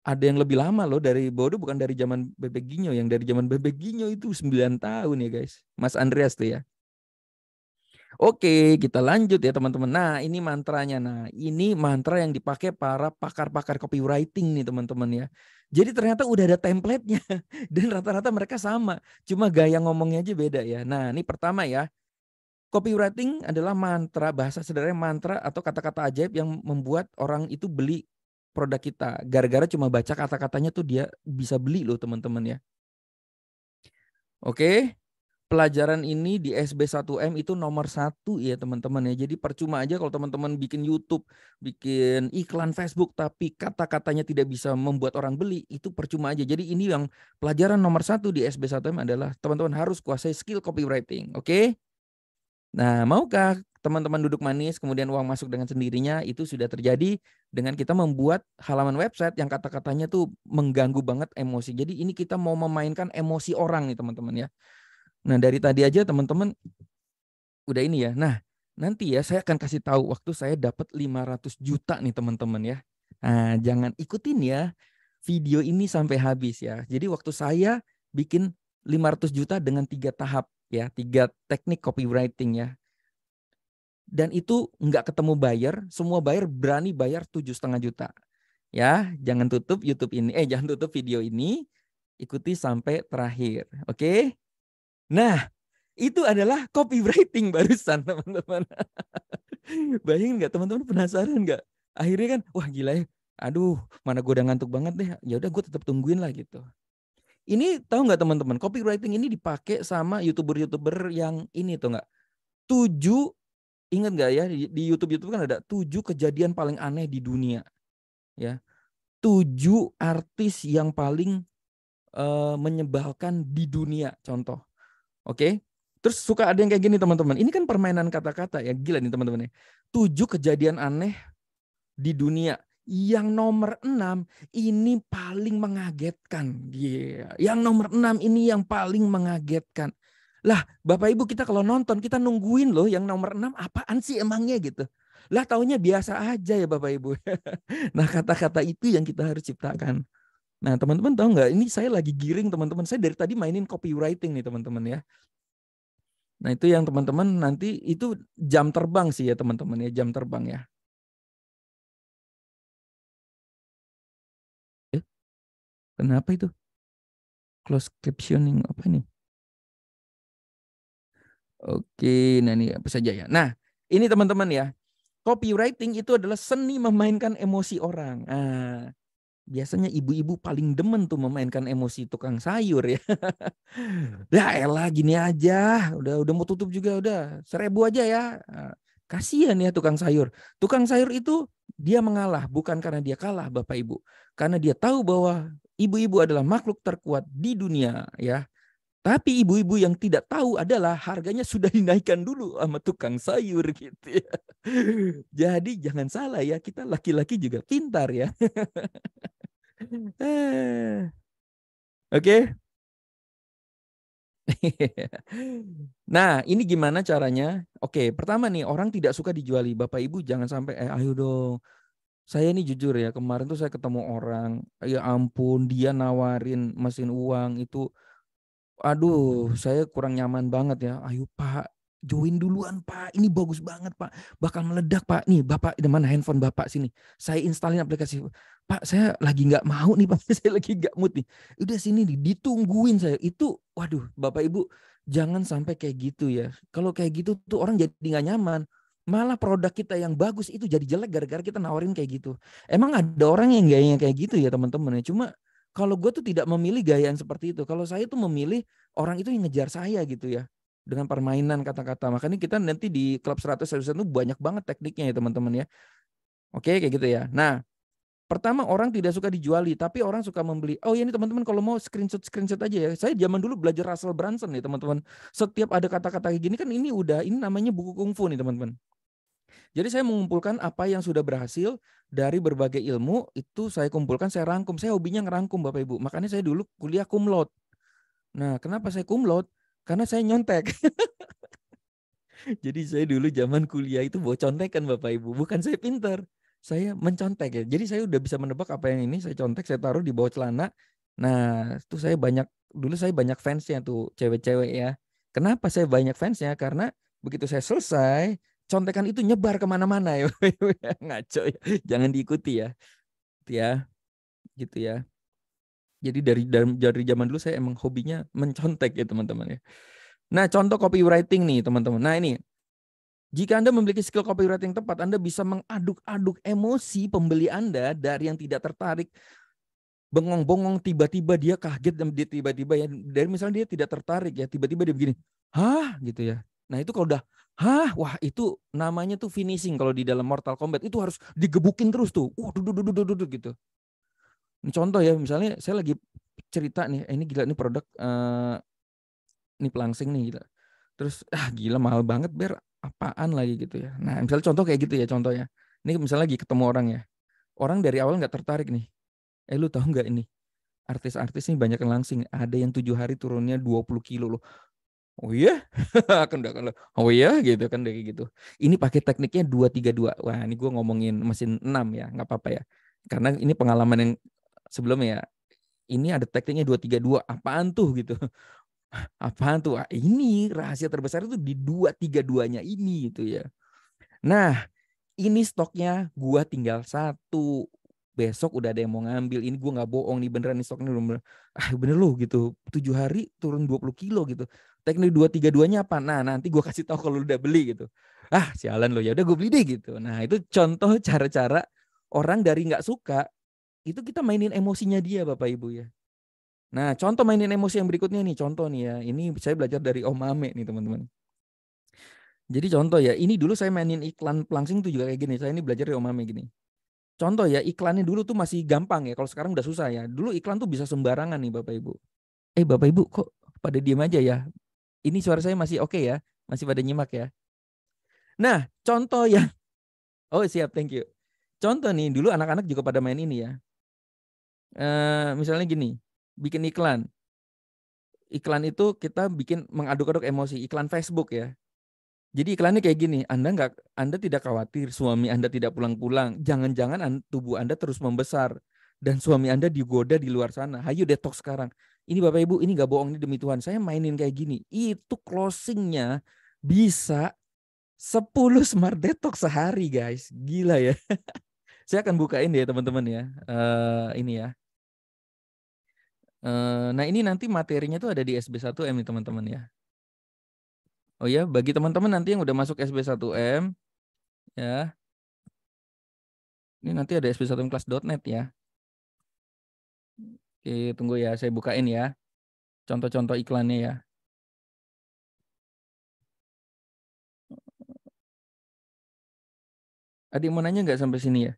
ada yang lebih lama loh dari Bodo bukan dari zaman Bebek Ginyo, yang dari zaman Bebek Ginyo itu 9 tahun ya, guys. Mas Andreas tuh ya. Oke, kita lanjut ya teman-teman. Nah, ini mantranya. Nah, ini mantra yang dipakai para pakar-pakar copywriting nih teman-teman ya. Jadi ternyata udah ada template-nya dan rata-rata mereka sama. Cuma gaya ngomongnya aja beda ya. Nah, ini pertama ya. Copywriting adalah mantra, bahasa sederhana mantra atau kata-kata ajaib yang membuat orang itu beli produk kita. Gara-gara cuma baca kata-katanya tuh dia bisa beli loh teman-teman ya. Oke, pelajaran ini di SB1M itu nomor 1 ya teman-teman ya. Jadi percuma aja kalau teman-teman bikin YouTube, bikin iklan Facebook, tapi kata-katanya tidak bisa membuat orang beli, itu percuma aja. Jadi ini yang pelajaran nomor 1 di SB1M adalah teman-teman harus kuasai skill copywriting. Oke? Nah, maukah teman-teman duduk manis kemudian uang masuk dengan sendirinya? Itu sudah terjadi dengan kita membuat halaman website yang kata-katanya tuh mengganggu banget emosi. Jadi ini kita mau memainkan emosi orang nih teman-teman ya. Nah, dari tadi aja teman-teman udah ini ya. Nah, nanti ya saya akan kasih tahu waktu saya dapat 500 juta nih teman-teman ya. Nah, jangan ikutin ya video ini sampai habis ya. Jadi waktu saya bikin 500 juta dengan 3 tahap ya, 3 teknik copywriting ya. Dan itu nggak ketemu buyer, semua buyer berani bayar 7,5 juta. Ya, jangan tutup YouTube ini, jangan tutup video ini, ikuti sampai terakhir. Oke? Nah, Itu adalah copywriting barusan, teman-teman. Bayangin nggak teman-teman, penasaran nggak? Akhirnya kan, wah gila ya. Aduh, mana gue udah ngantuk banget deh. Ya udah gue tetap tungguin lah gitu. Ini tahu nggak teman-teman? Copywriting ini dipakai sama youtuber-youtuber yang ini tuh nggak? 7, ingat nggak ya, di YouTube kan ada 7 kejadian paling aneh di dunia. Ya, 7 artis yang paling menyebalkan di dunia. Contoh. Oke. Terus suka ada yang kayak gini teman-teman. Ini kan permainan kata-kata ya. Gila nih teman-teman ya. 7 kejadian aneh di dunia. Yang nomor 6 ini paling mengagetkan. Yang nomor 6 ini yang paling mengagetkan. Lah, Bapak Ibu, kita kalau nonton kita nungguin loh yang nomor 6 apaan sih emangnya gitu. Lah taunya biasa aja ya Bapak Ibu. Nah, kata-kata itu yang kita harus ciptakan. Nah, teman-teman tahu nggak? Ini saya lagi giring teman-teman. Saya dari tadi mainin copywriting nih teman-teman ya. Nah, itu yang teman-teman nanti itu jam terbang sih ya teman-teman ya, jam terbang ya. Kenapa itu? Close captioning apa ini? Oke, nah ini apa saja ya. Nah, ini teman-teman ya. Copywriting itu adalah seni memainkan emosi orang. Nah, biasanya ibu-ibu paling demen tuh memainkan emosi tukang sayur ya. Ya elah gini aja, udah mau tutup juga udah 1.000 aja ya. Nah, kasihan ya tukang sayur. Tukang sayur itu dia mengalah bukan karena dia kalah Bapak Ibu. Karena dia tahu bahwa ibu-ibu adalah makhluk terkuat di dunia ya. Tapi ibu-ibu yang tidak tahu adalah harganya sudah dinaikkan dulu sama tukang sayur gitu ya. Jadi jangan salah ya, kita laki-laki juga pintar ya. Oke. Nah, ini gimana caranya? Oke, pertama nih, orang tidak suka dijuali. Bapak Ibu jangan sampai, ayo dong. Saya ini jujur ya, kemarin tuh saya ketemu orang, ya ampun, dia nawarin mesin uang itu. Aduh, saya kurang nyaman banget ya. Ayo Pak, join duluan Pak. Ini bagus banget Pak. Bakal meledak Pak. Nih Bapak, di mana handphone Bapak sini. Saya instalin aplikasi. Pak, saya lagi nggak mau nih Pak. Saya lagi nggak mood nih. Udah sini nih, ditungguin saya. Itu, waduh Bapak Ibu, jangan sampai kayak gitu ya. Kalau kayak gitu tuh orang jadi nggak nyaman. Malah produk kita yang bagus itu jadi jelek gara-gara kita nawarin kayak gitu. Emang ada orang yang gayanya kayak gitu ya teman-teman ya. Cuma kalau gue tuh tidak memilih gaya yang seperti itu. Kalau saya tuh memilih orang itu yang ngejar saya gitu ya. Dengan permainan kata-kata. Makanya kita nanti di Klub 100 itu banyak banget tekniknya ya teman-teman ya. Oke kayak gitu ya. Nah pertama orang tidak suka dijuali. Tapi orang suka membeli. Oh ya ini teman-teman kalau mau screenshot aja ya. Saya zaman dulu belajar Russell Brunson nih teman-teman. Setiap ada kata-kata kayak gini kan ini namanya buku kungfu nih teman-teman. Jadi saya mengumpulkan apa yang sudah berhasil dari berbagai ilmu. Itu saya kumpulkan, saya rangkum. Saya hobinya ngerangkum Bapak Ibu. Makanya saya dulu kuliah cum laude. Nah, kenapa saya cum laude? Karena saya nyontek. Jadi saya dulu zaman kuliah itu bawa contekan Bapak Ibu. Bukan saya pintar. Saya mencontek ya. Jadi saya udah bisa menebak apa yang ini. Saya contek, saya taruh di bawah celana. Nah, itu dulu saya banyak fansnya tuh, cewek-cewek ya. Kenapa saya banyak fansnya? Karena begitu saya selesai, contekan itu nyebar kemana-mana ya. Ngaco ya. Jangan diikuti ya. Gitu ya. Gitu ya. Jadi dari zaman dulu saya emang hobinya mencontek ya teman-teman ya. Nah, contoh copywriting nih teman-teman. Nah, ini jika Anda memiliki skill copywriting tepat, Anda bisa mengaduk-aduk emosi pembeli Anda dari yang tidak tertarik, bengong-bengong, tiba-tiba dia kaget dan dia tiba-tiba ya dari misalnya dia tidak tertarik ya, tiba-tiba dia begini, hah gitu ya. Nah, itu kalau udah hah, wah itu namanya tuh finishing kalau di dalam Mortal Kombat itu harus digebukin terus tuh. Duduk gitu. Ini contoh ya, misalnya saya lagi cerita nih, ini gila nih produk ini pelangsing nih gila. Terus gila mahal banget Ber, apaan lagi gitu ya. Nah, misalnya contoh kayak gitu ya contohnya. Ini misalnya lagi ketemu orang ya. Orang dari awal nggak tertarik nih. Lu tahu nggak ini? Artis-artis nih banyak yang langsing. Ada yang 7 hari turunnya 20 kilo loh. Oh iya? Oh iya gitu kan kayak gitu. Ini pakai tekniknya 2-3-2. Wah, ini gue ngomongin mesin 6 ya, nggak apa-apa ya. Karena ini pengalaman yang sebelumnya ya. Ini ada tekniknya 2-3-2. Apaan tuh gitu. Apaan tuh? Ini rahasia terbesar itu di 2-3-2-nya ini gitu ya. Nah, ini stoknya gua tinggal 1. Besok udah ada yang mau ngambil. Ini gua nggak bohong nih, beneran nih stoknya bener. Bener loh gitu. 7 hari turun 20 kilo gitu. Teknik 232-nya apa? Nah, nanti gue kasih tahu kalau lu udah beli gitu. Ah, sialan lo, ya udah gue beli deh gitu. Nah, itu contoh cara-cara orang dari nggak suka itu kita mainin emosinya dia, Bapak Ibu ya. Nah, contoh mainin emosi yang berikutnya nih, contoh nih ya. Ini saya belajar dari Om Ame nih, teman-teman. Jadi contoh ya, ini dulu saya mainin iklan pelangsing tuh juga kayak gini. Saya ini belajar dari Om Ame gini. Contoh ya, iklannya dulu tuh masih gampang ya. Kalau sekarang udah susah ya. Dulu iklan tuh bisa sembarangan nih, Bapak Ibu. Bapak Ibu kok pada diem aja ya? Ini suara saya masih oke ya? Masih pada nyimak ya? Nah, contoh yang oh siap, thank you. Contoh nih, dulu anak-anak juga pada main ini ya. Misalnya gini, bikin iklan. Iklan itu kita bikin mengaduk-aduk emosi. Iklan Facebook ya. Jadi iklannya kayak gini, Anda tidak khawatir suami Anda tidak pulang-pulang. Jangan-jangan tubuh Anda terus membesar dan suami Anda digoda di luar sana. Hayu detox sekarang. Ini Bapak Ibu, ini gak bohong, ini demi Tuhan. Saya mainin kayak gini. Itu closingnya bisa 10 smart detox sehari, guys. Gila ya. Saya akan bukain ya teman-teman ya. Ini ya. Nah ini nanti materinya tuh ada di SB1M nih teman-teman ya. Oh ya, bagi teman-teman nanti yang udah masuk SB1M ya. Ini nanti ada sb1mclass.net ya. Oke, tunggu ya, saya bukain ya. Contoh-contoh iklannya ya. Ada yang mau nanya nggak sampai sini ya?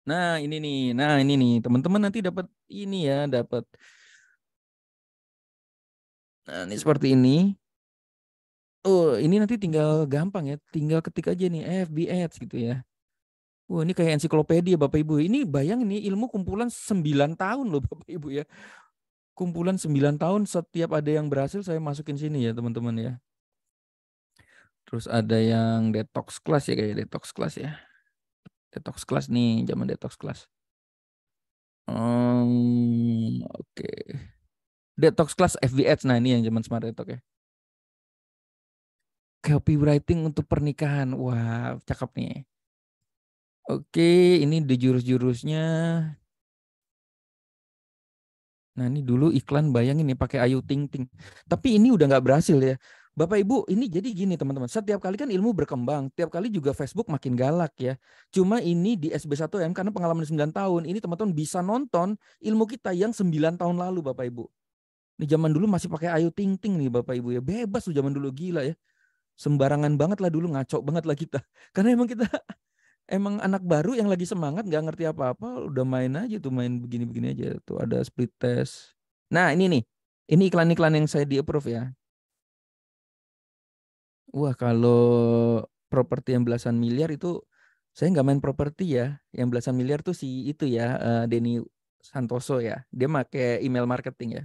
Nah ini nih, teman-teman nanti dapat ini ya, dapat. Nah ini seperti ini. Oh, ini nanti tinggal gampang ya, tinggal ketik aja nih FB Ads gitu ya. Wah, ini kayak ensiklopedia Bapak Ibu. Ini bayang nih ilmu kumpulan 9 tahun loh Bapak Ibu ya. Kumpulan 9 tahun, setiap ada yang berhasil saya masukin sini ya teman-teman ya. Terus ada yang detox class ya, kayak detox class ya. Detox class nih, zaman detox class. Oke. Detox class FB Ads, nah ini yang zaman smart detox ya. Copywriting untuk pernikahan, wah cakep nih. Oke, ini di jurus-jurusnya. Nah ini dulu iklan, bayangin nih pakai Ayu Ting Ting. Tapi ini udah nggak berhasil ya. Bapak Ibu, ini jadi gini teman-teman. Setiap kali kan ilmu berkembang. Tiap kali juga Facebook makin galak ya. Cuma ini di SB1M karena pengalaman 9 tahun. Ini teman-teman bisa nonton ilmu kita yang 9 tahun lalu Bapak Ibu. Ini zaman dulu masih pakai Ayu Ting Ting nih Bapak Ibu ya. Bebas tuh zaman dulu, gila ya. Sembarangan banget lah dulu, ngaco banget lah kita. Karena emang kita emang anak baru yang lagi semangat, nggak ngerti apa-apa, udah main aja tuh, main begini-begini aja tuh, ada split test. Nah ini nih, ini iklan-iklan yang saya di approve ya. Wah kalau properti yang belasan miliar itu saya nggak main properti ya. Yang belasan miliar tuh si itu ya, Denny Santoso ya. Dia pakai email marketing ya.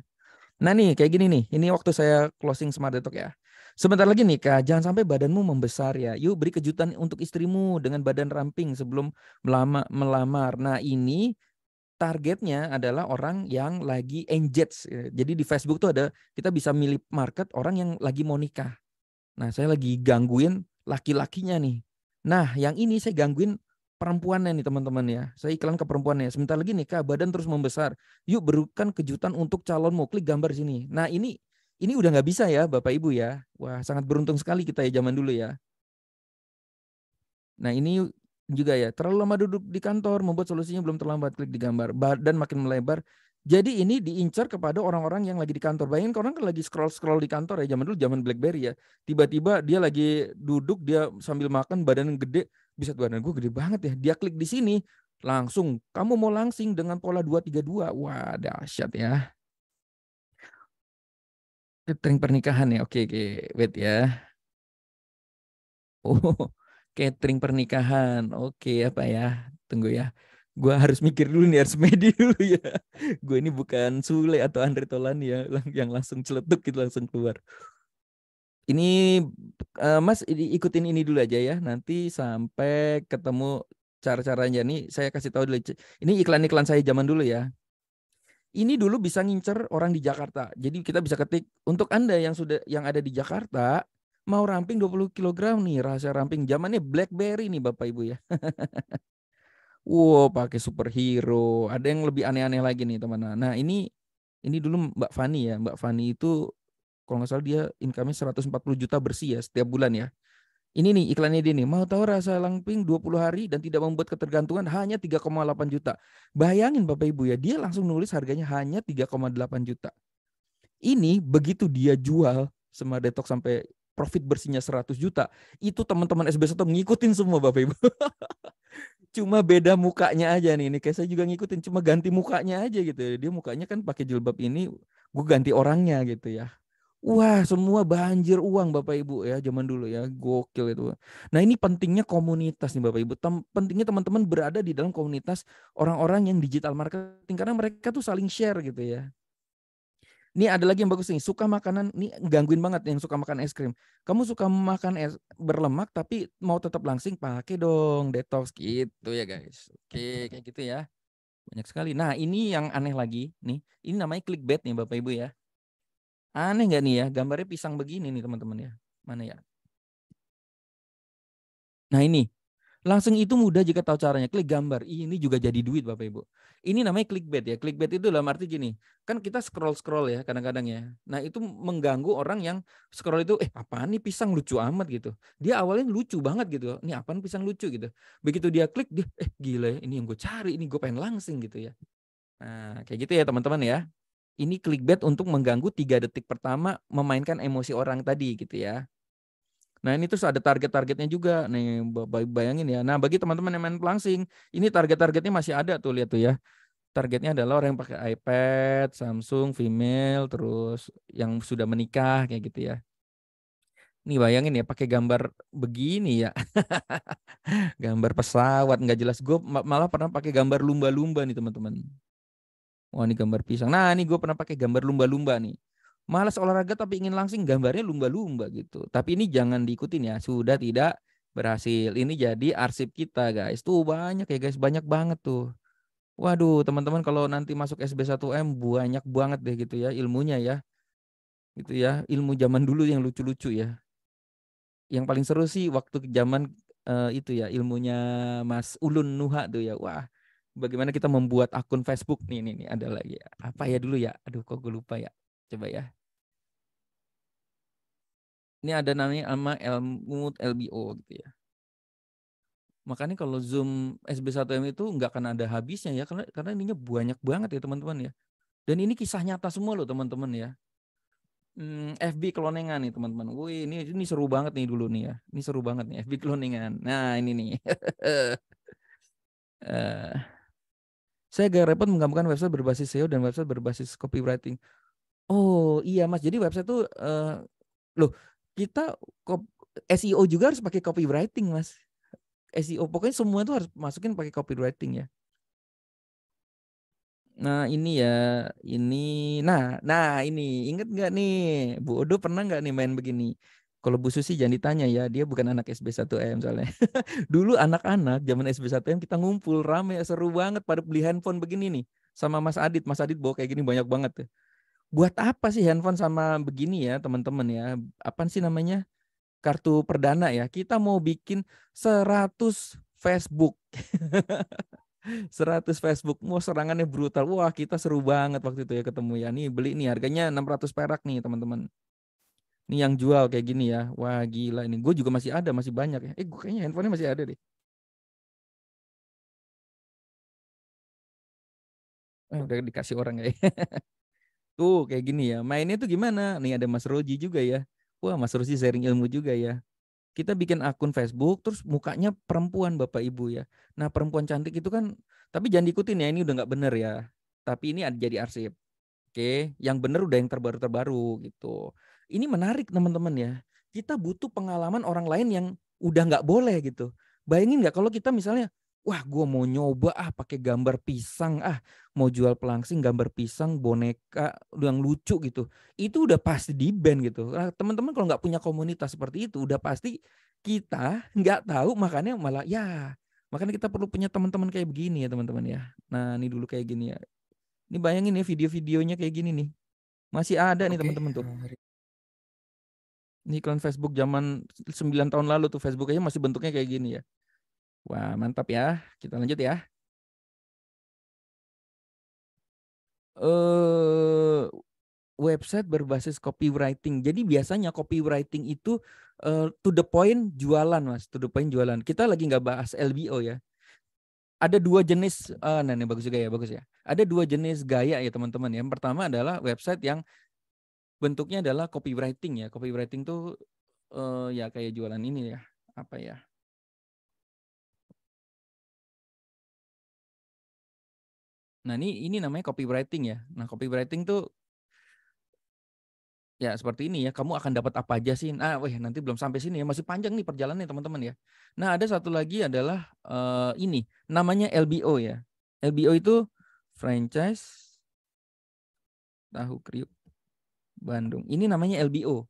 Nah nih kayak gini nih, ini waktu saya closing Smart Detox ya. Sebentar lagi nikah, jangan sampai badanmu membesar ya. Yuk beri kejutan untuk istrimu dengan badan ramping sebelum melamar. Nah ini targetnya adalah orang yang lagi engage. Jadi di Facebook tuh ada, kita bisa milih market orang yang lagi mau nikah. Nah saya lagi gangguin laki-lakinya nih. Nah yang ini saya gangguin perempuannya nih teman-teman ya. Saya iklan ke perempuannya. Sebentar lagi nikah, badan terus membesar. Yuk berikan kejutan untuk calonmu. Klik gambar sini. Nah ini udah nggak bisa ya Bapak Ibu ya. Wah sangat beruntung sekali kita ya zaman dulu ya. Nah ini juga ya. Terlalu lama duduk di kantor membuat solusinya belum terlambat. Klik di gambar. Badan makin melebar. Jadi ini diincar kepada orang-orang yang lagi di kantor. Bayangin orang kan lagi scroll-scroll di kantor ya. Zaman dulu zaman BlackBerry ya. Tiba-tiba dia lagi duduk, dia sambil makan, badan gede. Bisa, badan gue gede banget ya. Dia klik di sini, langsung kamu mau langsing dengan pola 232. Wah dahsyat ya. Catering pernikahan ya. Oke, oke. Wait ya. Oh, catering pernikahan. Oke, apa ya? Tunggu ya. Gua harus mikir dulu nih, harus medi dulu ya. Gue ini bukan Sule atau Andre Taulani ya, yang langsung celetuk gitu langsung keluar. Ini Mas ikutin ini dulu aja ya. Nanti sampai ketemu cara-caranya nih, saya kasih tahu dulu. Ini iklan-iklan saya zaman dulu ya. Ini dulu bisa ngincer orang di Jakarta. Jadi kita bisa ketik untuk Anda yang ada di Jakarta, mau ramping 20 kg nih, rahasia ramping zamannya BlackBerry nih Bapak Ibu ya. Wow, pakai superhero. Ada yang lebih aneh-aneh lagi nih, teman. Nah, ini dulu Mbak Fani ya. Mbak Fani itu kalau nggak salah dia income-nya 140 juta bersih ya setiap bulan ya. Ini nih iklannya dia nih. Mau tahu rasa Langping 20 hari dan tidak membuat ketergantungan hanya 3,8 juta. Bayangin Bapak Ibu ya, dia langsung nulis harganya hanya 3,8 juta. Ini begitu dia jual sama Detox sampai profit bersihnya 100 juta, itu teman-teman SB1 ngikutin semua Bapak Ibu. Cuma beda mukanya aja nih. Ini kayak saya juga ngikutin, cuma ganti mukanya aja gitu ya. Dia mukanya kan pakai jilbab ini, gue ganti orangnya gitu ya. Wah, semua banjir uang Bapak Ibu ya zaman dulu ya. Gokil itu. Nah, ini pentingnya komunitas nih Bapak Ibu. Pentingnya teman-teman berada di dalam komunitas orang-orang yang digital marketing karena mereka tuh saling share gitu ya. Ini ada lagi yang bagus nih, suka makanan, ini gangguin banget yang suka makan es krim. Kamu suka makan es berlemak tapi mau tetap langsing, pakai dong detox gitu ya guys. Oke, kayak gitu ya. Banyak sekali. Nah, ini yang aneh lagi nih. Ini namanya clickbait nih Bapak Ibu ya. Aneh nggak nih ya? Gambarnya pisang begini nih teman-teman ya. Mana ya? Nah, ini. Langsung itu mudah jika tahu caranya. Klik gambar. Ini juga jadi duit Bapak Ibu. Ini namanya clickbait ya. Clickbait itu dalam arti gini. Kan kita scroll-scroll ya kadang-kadang ya. Nah itu mengganggu orang yang scroll itu, apaan nih pisang lucu amat gitu. Dia awalnya lucu banget gitu. Ini apaan pisang lucu gitu. Begitu dia klik, dia gila ya ini yang gue cari. Ini gue pengen langsing gitu ya. Nah kayak gitu ya teman-teman ya. Ini clickbait untuk mengganggu 3 detik pertama memainkan emosi orang tadi gitu ya. Nah ini terus ada target-targetnya juga nih, bayangin ya. Nah bagi teman-teman yang main pelangsing, ini target-targetnya masih ada tuh, lihat tuh ya. Targetnya adalah orang yang pakai iPad, Samsung, female, terus yang sudah menikah kayak gitu ya. Nih bayangin ya pakai gambar begini ya, gambar pesawat nggak jelas. Gue malah pernah pakai gambar lumba-lumba nih teman-teman. Wah ini gambar pisang. Nah ini gue pernah pakai gambar lumba-lumba nih. Malas olahraga tapi ingin langsing gambarnya lumba-lumba gitu. Tapi ini jangan diikutin ya. Sudah tidak berhasil. Ini jadi arsip kita guys. Tuh banyak ya guys. Banyak banget tuh. Waduh teman-teman kalau nanti masuk SB1M banyak banget deh gitu ya ilmunya ya. Gitu ya. Ilmu zaman dulu yang lucu-lucu ya. Yang paling seru sih waktu zaman itu ya ilmunya Mas Ulun Nuha tuh ya. Wah bagaimana kita membuat akun Facebook nih ada lagi ya. Apa ya dulu ya? Aduh kok gue lupa ya. Coba ya. Ini ada namanya sama Elmut LBO gitu ya. Makanya kalau Zoom SB1M itu nggak akan ada habisnya ya karena ininya banyak banget ya teman-teman ya. Dan ini kisah nyata semua loh teman-teman ya. FB Cloningan nih teman-teman. Wih ini seru banget nih dulu nih ya. Ini seru banget nih FB Cloningan. Nah ini nih. Eh, saya agak repot menggabungkan website berbasis SEO dan website berbasis copywriting. Oh iya Mas, jadi website tuh loh kita SEO juga harus pakai copywriting Mas. SEO pokoknya semua itu harus masukin pakai copywriting ya. Nah ini ya, ini, nah ini inget nggak nih, Bu Odo pernah nggak nih main begini? Kalau Bu Susi jangan ditanya ya, dia bukan anak SB1M soalnya. Dulu anak-anak zaman SB1M kita ngumpul rame seru banget pada beli handphone begini nih, sama Mas Adit. Mas Adit bawa kayak gini banyak banget tuh. Buat apa sih handphone sama begini ya teman-teman ya? Apaan sih namanya? Kartu perdana ya. Kita mau bikin 100 Facebook. 100 Facebook, mau serangannya brutal. Wah, kita seru banget waktu itu ya ketemu ya. Nih beli nih harganya 600 perak nih teman-teman. Nih yang jual kayak gini ya. Wah gila ini. Gue juga masih ada, masih banyak ya. Gue kayaknya handphonenya masih ada deh. Udah dikasih orang ya. Tuh kayak gini ya. Mainnya tuh gimana? Nih ada Mas Roji juga ya. Wah Mas Roji sharing ilmu juga ya. Kita bikin akun Facebook, terus mukanya perempuan Bapak Ibu ya. Nah perempuan cantik itu kan, tapi jangan diikutin ya. Ini udah nggak bener ya. Tapi ini jadi arsip. Oke, yang benar udah yang terbaru-terbaru gitu. Ini menarik teman-teman ya. Kita butuh pengalaman orang lain yang udah nggak boleh gitu. Bayangin nggak kalau kita misalnya, wah gue mau nyoba pakai gambar pisang mau jual pelangsing gambar pisang boneka yang lucu gitu. Itu udah pasti di ban gitu. Nah, teman-teman kalau nggak punya komunitas seperti itu udah pasti kita nggak tahu makanya malah ya. Makanya kita perlu punya teman-teman kayak begini ya teman-teman ya. Nah ini dulu kayak gini ya. Ini bayangin ya video-videonya kayak gini nih. Masih ada nih Oke, teman-teman tuh. Ini iklan Facebook zaman 9 tahun lalu tuh Facebook aja masih bentuknya kayak gini ya. Wah, mantap ya. Kita lanjut ya. eh website berbasis copywriting. Jadi biasanya copywriting itu to the point jualan, Mas. To the point jualan. Kita lagi nggak bahas LBO ya. Ada dua jenis, nah ini bagus juga ya, bagus ya. Ada dua jenis gaya ya teman-teman. Yang pertama adalah website yang bentuknya adalah copywriting ya. Copywriting tuh ya kayak jualan ini ya. Apa ya? Nah ini namanya copywriting ya. Nah copywriting tuh ya seperti ini ya, kamu akan dapat apa aja sih? Ah, weh nanti belum sampai sini ya, masih panjang nih perjalanannya teman-teman ya. Nah ada satu lagi adalah ini, namanya LBO ya. LBO itu franchise tahu kriuk Bandung. Ini namanya LBO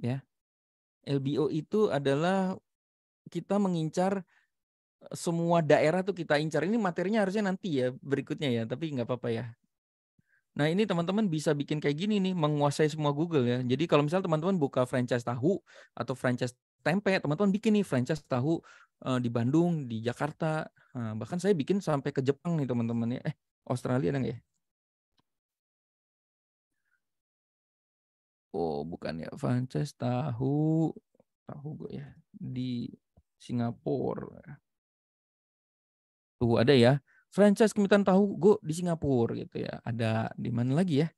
ya. LBO itu adalah kita mengincar semua daerah tuh kita incar. Ini materinya harusnya nanti ya berikutnya ya, tapi nggak apa-apa ya. Nah ini teman-teman bisa bikin kayak gini nih, menguasai semua Google ya. Jadi kalau misalnya teman-teman buka franchise tahu atau franchise tempe, teman-teman bikin nih franchise tahu di Bandung, di Jakarta. Nah, bahkan saya bikin sampai ke Jepang nih teman-teman ya. Australia ada nggak ya? Oh bukan ya, franchise tahu gue ya di Singapura. Tuh ada ya, franchise kemitan tahu gue di Singapura gitu ya. Ada di mana lagi ya?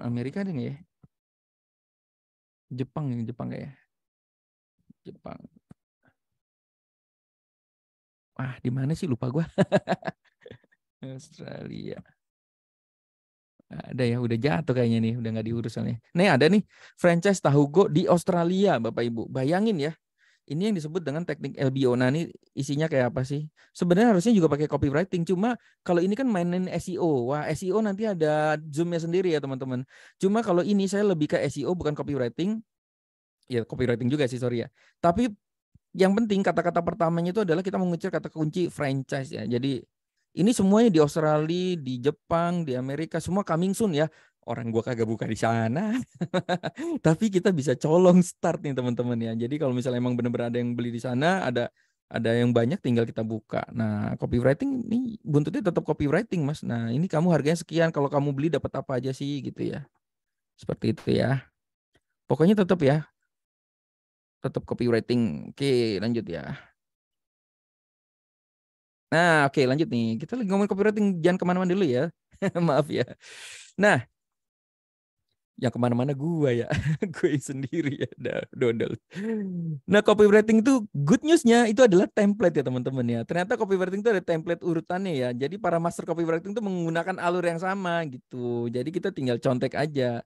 Amerika ada nggak ya? Jepang nggak ya? Jepang. Ah, di mana sih lupa gua. Australia. Ada ya, udah jatuh kayaknya nih, udah nggak diurus soalnya. Nih ada nih, franchise tahu go di Australia, Bapak Ibu. Bayangin ya, ini yang disebut dengan teknik LBO. Nah ini isinya kayak apa sih? Sebenarnya harusnya juga pakai copywriting, cuma kalau ini kan mainin SEO. Wah SEO nanti ada zoomnya sendiri ya teman-teman. Cuma kalau ini saya lebih ke SEO bukan copywriting. Ya copywriting juga sih, sorry ya. Tapi yang penting kata-kata pertamanya itu adalah kita mengucap kata kunci franchise ya. Jadi ini semuanya di Australia, di Jepang, di Amerika, semua coming soon ya. Orang gua kagak buka di sana. Tapi kita bisa colong start nih teman-teman ya. Jadi kalau misalnya emang benar-benar ada yang beli di sana, ada yang banyak tinggal kita buka. Nah, copywriting ini buntutnya tetap copywriting, Mas. Nah, ini kamu harganya sekian, kalau kamu beli dapat apa aja sih gitu ya. Seperti itu ya. Pokoknya tetap copywriting. Oke, lanjut ya. Nah, oke lanjut nih. Kita lagi ngomongin copywriting, jangan kemana-mana dulu ya. Maaf ya. Nah, yang kemana-mana gua ya. Gue sendiri ya, dodol. Nah, copywriting itu good news-nya itu adalah template ya teman-teman ya. Ternyata copywriting itu ada template urutannya ya. Jadi para master copywriting itu menggunakan alur yang sama gitu. Jadi kita tinggal contek aja.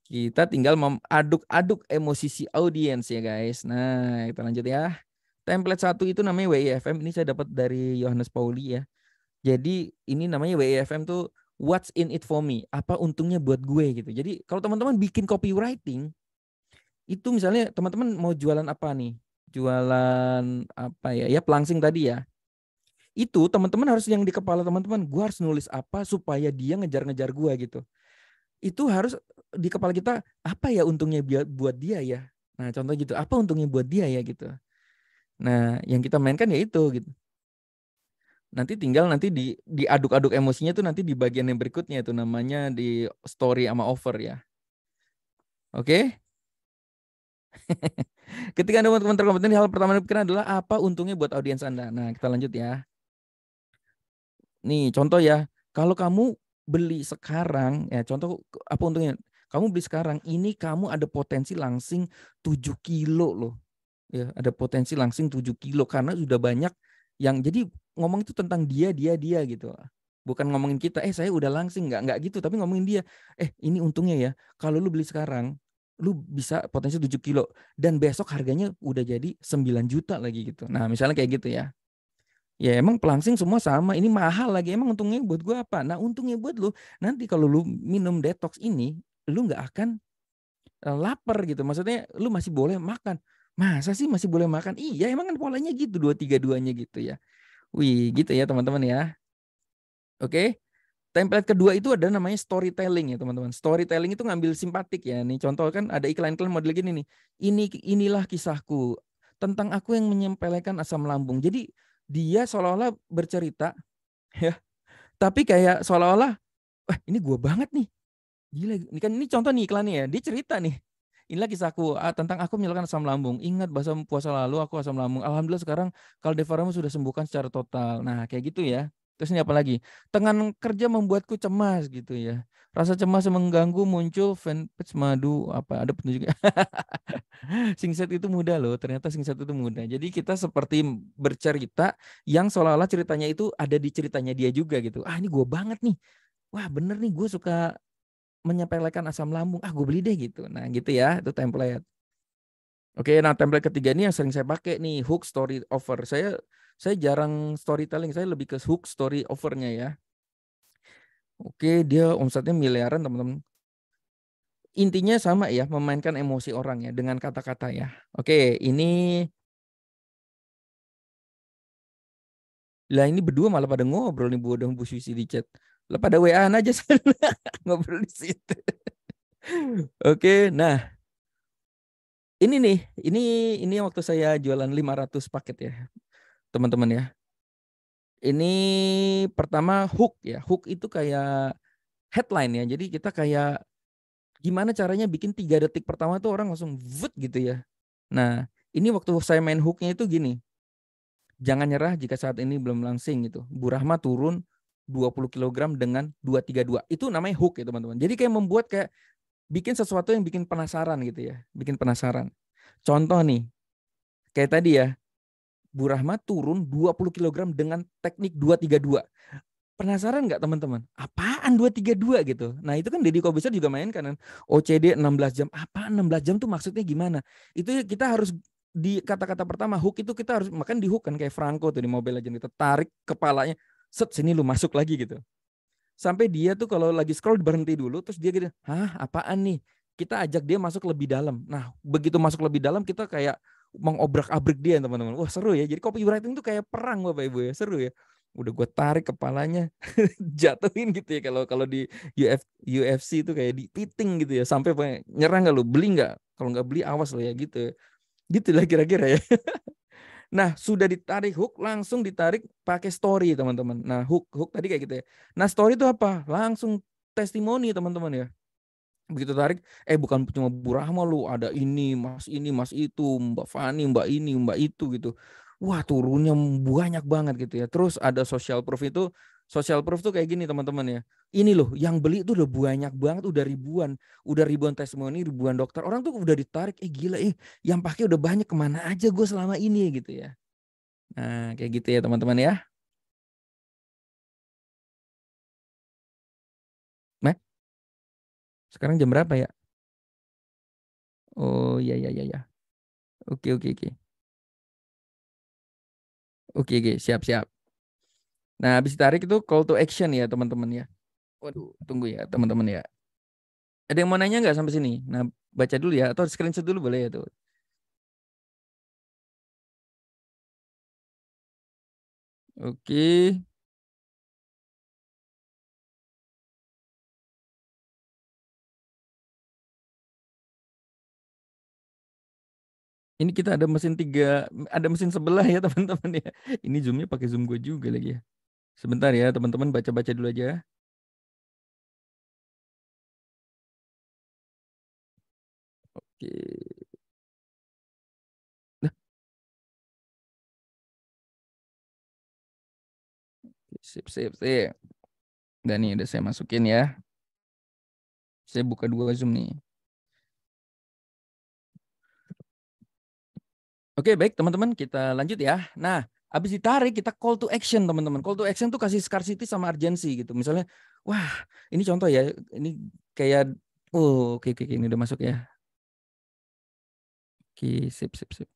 Kita tinggal aduk-aduk emosi si audiens ya guys. Nah, kita lanjut ya. Template satu itu namanya WIFM. Ini saya dapat dari Yohanes Pauli ya. Jadi ini namanya WIFM tuh what's in it for me? Apa untungnya buat gue gitu. Jadi kalau teman-teman bikin copywriting, itu misalnya teman-teman mau jualan apa nih? Jualan apa ya? Ya pelangsing tadi ya. Itu teman-teman harus yang di kepala teman-teman, gue harus nulis apa supaya dia ngejar-ngejar gue gitu. Itu harus di kepala kita, apa ya untungnya buat dia ya. Nah contoh gitu, apa untungnya buat dia ya gitu. Nah yang kita mainkan ya itu gitu. Nanti tinggal diaduk-aduk emosinya tuh nanti di bagian yang berikutnya itu namanya di story sama offer ya. Oke? Ketika Anda teman-teman terkompeten, hal pertama yang dipikirkan adalah apa untungnya buat audiens Anda. Nah, kita lanjut ya. Nih, contoh ya. Kalau kamu beli sekarang, ya contoh apa untungnya? Kamu beli sekarang, ini kamu ada potensi langsing 7 kilo loh. Ya, ada potensi langsing 7 kilo karena sudah banyak yang jadi ngomong itu tentang dia gitu. Bukan ngomongin kita, saya udah langsing nggak gitu, tapi ngomongin dia. Ini untungnya ya, kalau lu beli sekarang, lu bisa potensi 7 kilo dan besok harganya udah jadi 9 juta lagi gitu. Nah, misalnya kayak gitu ya. Ya emang pelangsing semua sama, ini mahal lagi. Emang untungnya buat gua apa? Nah, untungnya buat lu nanti kalau lu minum detox ini, lu nggak akan lapar gitu. Maksudnya lu masih boleh makan. Masa sih masih boleh makan? Iya, emang kan polanya gitu 2-3-2-nya gitu ya. Wih, gitu ya teman-teman ya. Oke. Template kedua itu ada namanya storytelling ya teman-teman. Storytelling itu ngambil simpatik ya. Nih contoh kan ada iklan-iklan model gini nih. Inilah kisahku tentang aku yang menyempelekan asam lambung. Jadi dia seolah-olah bercerita ya Tapi kayak seolah-olah, wah ini gue banget nih. Gila, ini contoh nih iklannya ya. Dia cerita nih. Inilah kisahku tentang aku menyalakan asam lambung. Ingat bahasa puasa lalu aku asam lambung. Alhamdulillah sekarang Caldevaramu sudah sembuhkan secara total. Nah kayak gitu ya. Terus ini apa lagi? Tekanan kerja membuatku cemas gitu ya. Rasa cemas yang mengganggu muncul fanpage madu apa ada petunjuknya. Singset itu mudah loh. Ternyata singset itu mudah. Jadi kita seperti bercerita yang seolah-olah ceritanya itu ada di ceritanya dia juga gitu. Ah ini gue banget nih. Wah bener nih gue suka menyepelekan asam lambung, gue beli deh gitu. Nah gitu ya, itu template. Oke, nah template ketiga ini yang sering saya pakai nih, hook story over. Saya jarang storytelling, saya lebih ke hook story overnya ya. Oke, dia omsetnya miliaran teman-teman. Intinya sama ya, memainkan emosi orang ya dengan kata-kata ya. Oke, ini berdua malah pada ngobrol nih bodoh Bu Susi di chat. Lah pada WA-an aja ngobrol di situ. Oke, nah ini nih, ini waktu saya jualan 500 paket ya, teman-teman ya. Ini pertama hook ya. Hook itu kayak headline ya. Jadi kita kayak gimana caranya bikin 3 detik pertama tuh orang langsung vut gitu ya. Nah, ini waktu saya main hooknya itu gini. Jangan nyerah jika saat ini belum langsing gitu. Bu Rahma turun 20 kilogram dengan 232. Itu namanya hook ya teman-teman. Jadi kayak membuat kayak bikin sesuatu yang bikin penasaran gitu ya. Bikin penasaran. Contoh nih, kayak tadi ya, Bu Rahma turun 20 kilogram dengan teknik 232. Penasaran nggak teman-teman? Apaan 232 gitu? Nah itu kan Deddy Kobuser juga main kan. OCD 16 jam. Apaan 16 jam tuh maksudnya gimana? Itu kita harus di kata-kata pertama hook itu kita harus makan di hook kan kayak Franco tuh di Mobile Legends kita tarik kepalanya set sini lu masuk lagi gitu. Sampai dia tuh kalau lagi scroll berhenti dulu terus dia gitu, "Hah, apaan nih?" Kita ajak dia masuk lebih dalam. Nah, begitu masuk lebih dalam kita kayak mengobrak-abrik dia teman-teman. Wah, seru ya. Jadi copywriting tuh kayak perang Bapak Ibu ya. Seru ya. Udah gue tarik kepalanya, jatuhin gitu ya kalau kalau di UFC itu kayak dipiting gitu ya. Sampai nyerang nggak lu, beli nggak? Kalau nggak beli awas lo ya gitu. Gitu lah kira-kira ya. Nah, sudah ditarik hook, langsung ditarik pakai story, teman-teman. Nah, hook tadi kayak gitu ya. Nah, story itu apa? Langsung testimoni, teman-teman ya. Begitu tarik, bukan cuma Bu Rahma lu, ada ini, Mas itu, Mbak Fani, Mbak ini, Mbak itu gitu. Wah, turunnya banyak banget gitu ya. Terus ada social proof tuh kayak gini teman-teman ya. Ini loh, yang beli itu udah banyak banget, udah ribuan testimoni, ribuan dokter. Orang tuh udah ditarik, gila, yang pakai udah banyak kemana aja gue selama ini gitu ya. Nah, kayak gitu ya teman-teman ya. Nah, sekarang jam berapa ya? Oh, iya, iya, iya, iya. Oke, oke, oke. Oke, oke, siap, siap. Nah, habis ditarik itu call to action ya teman-teman ya. Waduh, tunggu ya teman-teman ya. Ada yang mau nanya nggak sampai sini? Nah, baca dulu ya atau screenshot dulu boleh ya tuh. Oke. Ini kita ada mesin sebelah ya teman-teman ya. Ini zoomnya pakai zoom gue juga lagi ya. Sebentar ya teman-teman baca-baca dulu aja. Oke. Nah, sip, sip, sip. Dan nih udah saya masukin ya. Saya buka dua zoom nih. Oke, baik teman-teman, kita lanjut ya. Nah, habis ditarik kita call to action teman-teman. Call to action tuh kasih scarcity sama urgency gitu. Misalnya, wah, ini contoh ya. Ini kayak oke, oke, oke, ini udah masuk ya. Oke, sip, sip, sip.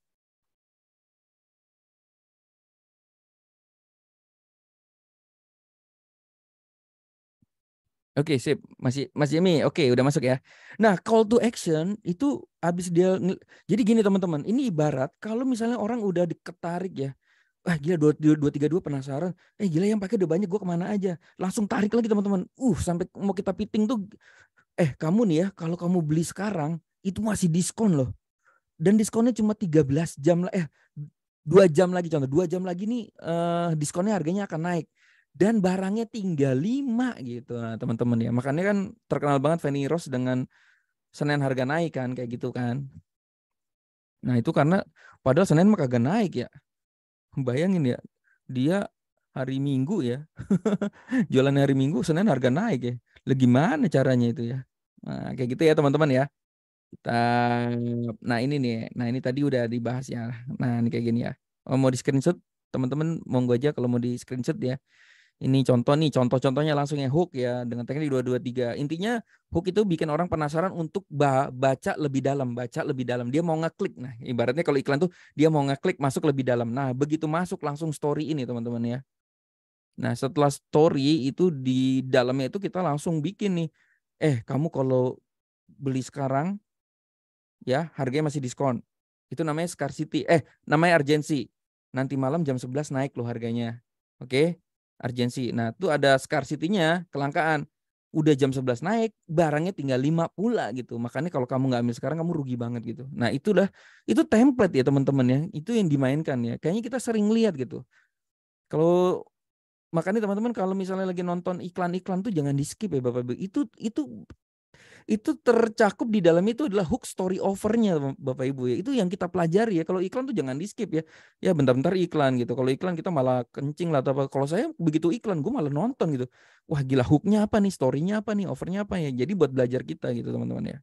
Oke, sip. Masih Emi. Oke, udah masuk ya. Nah, call to action itu habis dia jadi gini teman-teman, ini ibarat kalau misalnya orang udah diketarik ya. Wah, gila 232 penasaran. Gila yang pakai udah banyak, gua kemana aja. Langsung tarik lagi teman-teman. Sampai mau kita piting tuh kamu nih ya, kalau kamu beli sekarang itu masih diskon loh. Dan diskonnya cuma 13 jam lah 2 jam lagi contoh. 2 jam lagi nih diskonnya harganya akan naik. dan barangnya tinggal 5 gitu. Nah, teman-teman ya. Makanya kan terkenal banget Feni Rose dengan Senin harga naik kan kayak gitu kan. Nah, itu karena padahal Senin mah kagak naik ya. Bayangin ya. Dia hari Minggu ya. Jualan hari Minggu, Senin harga naik ya. Lah gimana caranya itu ya? Nah, kayak gitu ya teman-teman ya. Kita, nah ini nih, nah ini tadi udah dibahas ya. Nah ini kayak gini ya. Oh, mau di screenshot, teman-teman monggo aja kalau mau di screenshot ya. Ini contoh nih, contoh-contohnya langsung yang hook ya dengan teknik 223. Intinya hook itu bikin orang penasaran untuk baca lebih dalam, baca lebih dalam. Dia mau ngeklik. Nah, ibaratnya kalau iklan tuh dia mau ngeklik masuk lebih dalam. Nah, begitu masuk langsung story ini teman-teman ya. Nah, setelah story itu di dalamnya itu kita langsung bikin nih. Kamu kalau beli sekarang ya harganya masih diskon. Itu namanya scarcity. Namanya urgency. Nanti malam jam 11 naik loh harganya. Oke? Urgency. Nah, itu ada scarcity-nya, kelangkaan. Udah jam 11 naik, barangnya tinggal 5 pula gitu. Makanya kalau kamu nggak ambil sekarang kamu rugi banget gitu. Nah, itu template ya teman-teman ya. Itu yang dimainkan ya. Kayaknya kita sering lihat gitu. Kalau makanya teman-teman kalau misalnya lagi nonton iklan-iklan tuh jangan di skip ya Bapak Ibu. Itu tercakup di dalam itu adalah hook story overnya Bapak Ibu ya. Itu yang kita pelajari ya. Kalau iklan tuh jangan di skip ya. Ya bentar-bentar iklan gitu. Kalau iklan kita malah kencing lah atau apa. Kalau saya begitu iklan gue malah nonton gitu. Wah gila hooknya apa nih, storynya apa nih, overnya apa ya. Jadi buat belajar kita gitu teman-teman ya.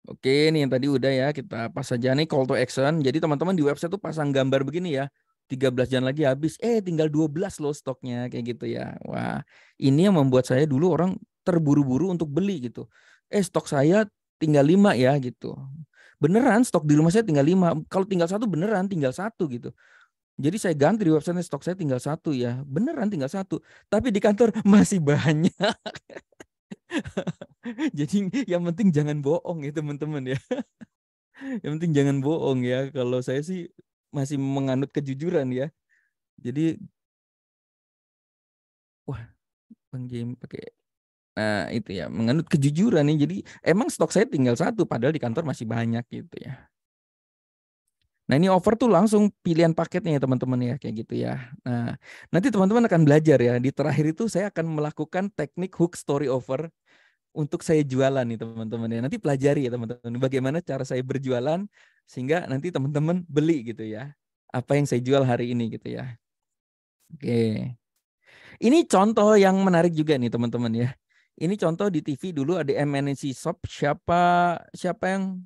Oke, ini yang tadi udah ya, kita pas saja nih call to action. Jadi teman-teman di website tuh pasang gambar begini ya. 13 jam lagi habis, tinggal 12 loh stoknya kayak gitu ya. Wah, ini yang membuat saya dulu orang terburu-buru untuk beli gitu. Stok saya tinggal 5 ya gitu. Beneran stok di rumah saya tinggal 5. Kalau tinggal satu beneran tinggal satu gitu. Jadi saya ganti di website stok saya tinggal satu ya. Beneran tinggal satu. Tapi di kantor masih banyak. Jadi yang penting jangan bohong ya teman-teman ya. Yang penting jangan bohong ya. Kalau saya sih masih menganut kejujuran ya. Jadi wah Bang Jim pakai itu ya menganut kejujuran nih. Jadi emang stok saya tinggal satu padahal di kantor masih banyak gitu ya. Nah ini offer tuh langsung pilihan paketnya ya teman-teman ya kayak gitu ya. Nah nanti teman-teman akan belajar ya. Di terakhir itu saya akan melakukan teknik hook story offer untuk saya jualan nih teman-teman ya. Nanti pelajari ya teman-teman bagaimana cara saya berjualan sehingga nanti teman-teman beli gitu ya. Apa yang saya jual hari ini gitu ya. Oke. Ini contoh yang menarik juga nih teman-teman ya. Ini contoh di TV dulu ada MNC Shop. Siapa yang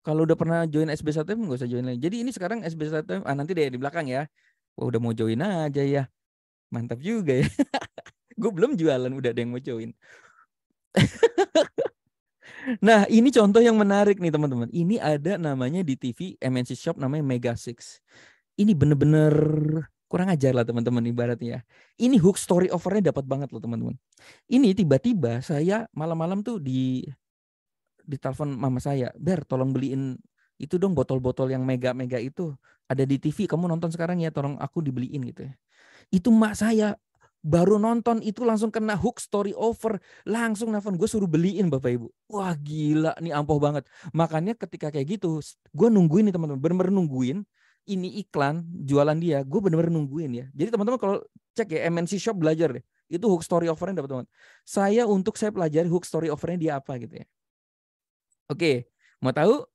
kalau udah pernah join SB1M nggak usah join lagi. Jadi ini sekarang SB1M nanti deh di belakang ya. Wah, udah mau join aja ya. Mantap juga ya. Gue belum jualan udah ada yang mau join. Nah, ini contoh yang menarik nih teman-teman. Ini ada namanya di TV MNC Shop namanya Mega Six. Ini bener-bener kurang ajar lah teman-teman ibaratnya ya. Ini hook story overnya dapat banget loh teman-teman. Ini tiba-tiba saya malam-malam tuh di telepon mama saya, Ber tolong beliin itu dong botol-botol yang mega-mega itu. Ada di TV, kamu nonton sekarang ya, tolong aku dibeliin gitu ya. Itu mak saya baru nonton itu langsung kena hook story over, langsung nelfon gue suruh beliin Bapak Ibu. Wah gila nih ampuh banget. Makanya ketika kayak gitu gue nungguin nih teman-teman, bener-bener nungguin ini iklan jualan dia, gue bener-bener nungguin ya. Jadi teman-teman kalau cek ya MNC Shop belajar deh, itu hook story overnya dapat banget. Saya pelajari hook story overnya dia apa gitu ya. Oke, mau tahu?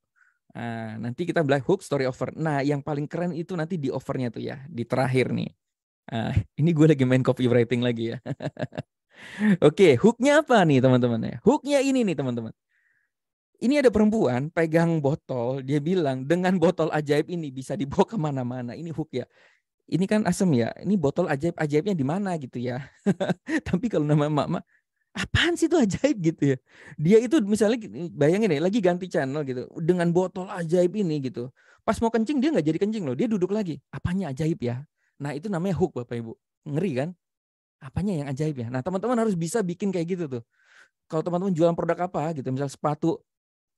Nah, nanti kita belajar hook story over. Nah, yang paling keren itu nanti di overnya tuh ya, di terakhir nih. Ini gue lagi main copywriting lagi ya. Oke, hooknya apa nih teman-teman ya? Hooknya ini nih teman-teman. Ini ada perempuan pegang botol, dia bilang dengan botol ajaib ini bisa dibawa kemana-mana. Ini hook ya. Ini kan asem ya. Ini botol ajaib-ajaibnya di mana gitu ya. Tapi kalau nama emak-emak, apaan sih itu ajaib gitu ya. Dia itu misalnya bayangin ya lagi ganti channel gitu. Dengan botol ajaib ini gitu. Pas mau kencing dia nggak jadi kencing loh. Dia duduk lagi. Apanya ajaib ya. Nah itu namanya hook Bapak Ibu. Ngeri kan. Apanya yang ajaib ya. Nah teman-teman harus bisa bikin kayak gitu tuh. Kalau teman-teman jualan produk apa gitu. Misal sepatu.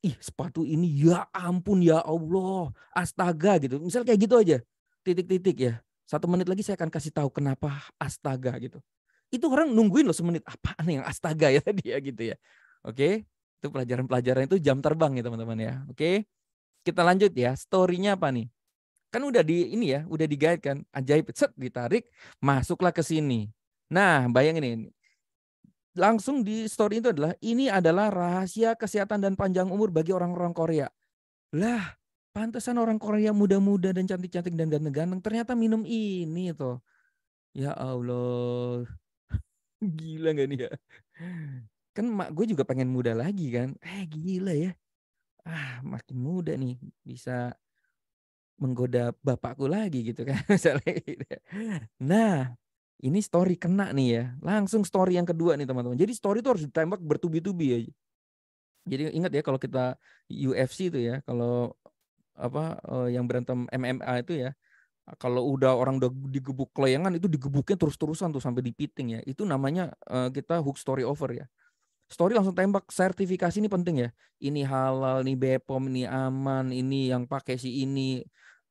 Ih sepatu ini ya ampun ya Allah. Astaga gitu. Misal kayak gitu aja. Titik-titik ya. 1 menit lagi saya akan kasih tahu kenapa astaga gitu. Itu orang nungguin loh semenit. Apaan yang astaga ya tadi ya gitu ya. Oke. Itu pelajaran-pelajaran itu jam terbang ya teman-teman ya. Oke. Kita lanjut ya. Story-nya apa nih? Kan udah di ini ya, udah di-guide kan. Ajaib, set ditarik, masuklah ke sini. Nah, bayangin ini. Langsung di story itu adalah ini adalah rahasia kesehatan dan panjang umur bagi orang-orang Korea. Lah, pantesan orang Korea muda-muda dan cantik-cantik dan ganteng-ganteng ternyata minum ini tuh. Ya Allah. Gila gak nih ya? Kan mak gue juga pengen muda lagi kan. Gila ya. Makin muda nih bisa menggoda bapakku lagi gitu kan. Misalnya gitu. Nah, ini story kena nih ya. Langsung story yang kedua nih teman-teman. Jadi story itu harus ditembak bertubi-tubi ya. Jadi ingat ya kalau kita UFC itu ya, kalau yang berantem MMA itu ya, kalau orang udah digebuk kelayangan itu digebuknya terus-terusan tuh sampai dipiting ya. Itu namanya kita hook story over ya. Story langsung tembak, sertifikasi ini penting ya. Ini halal, ini BPOM, ini aman, ini yang pakai si ini.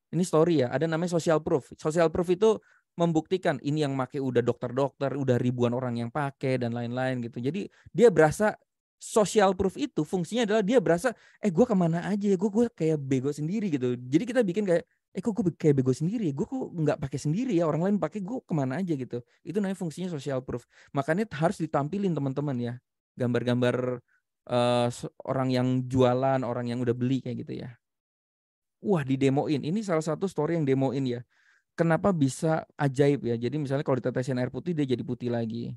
Ini story ya, ada namanya social proof. Social proof itu membuktikan ini yang pakai udah dokter-dokter, udah ribuan orang yang pakai dan lain-lain gitu. Jadi dia berasa social proof itu fungsinya adalah dia berasa gue kemana aja ya, gue kayak bego sendiri gitu. Jadi kita bikin kayak kok gue kayak bego sendiri, gue kok nggak pakai sendiri ya, orang lain pakai gue kemana aja gitu. Itu namanya fungsinya social proof. Makanya harus ditampilin teman-teman ya, gambar-gambar orang yang jualan, orang yang udah beli kayak gitu ya. Wah, didemoin. Ini salah satu story yang demoin ya. Kenapa bisa ajaib ya? Jadi misalnya kalau ditetesin air putih dia jadi putih lagi.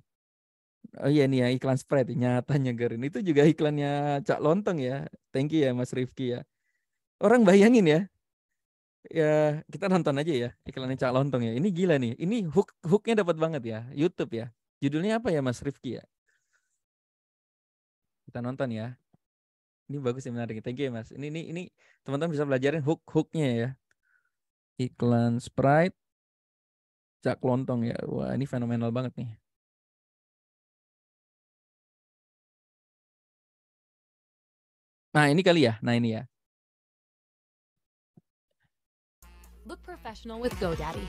Oh iya nih ya, iklan Sprite nyata nyegerin. Itu juga iklannya Cak Lontong ya. Thank you ya Mas Rifki ya. Orang bayangin ya. Ya kita nonton aja ya iklannya Cak Lontong ya. Ini gila nih. Ini hooknya dapat banget ya. YouTube ya. Judulnya apa ya Mas Rifki ya? Kita nonton ya. Ini bagus ya, menarik. Thank you ya Mas. Ini teman-teman bisa belajarin hooknya ya. Iklan Sprite Cak Lontong ya. Wah, ini fenomenal banget nih. Nah, ini kali ya. Nah, ini ya. Look professional with GoDaddy.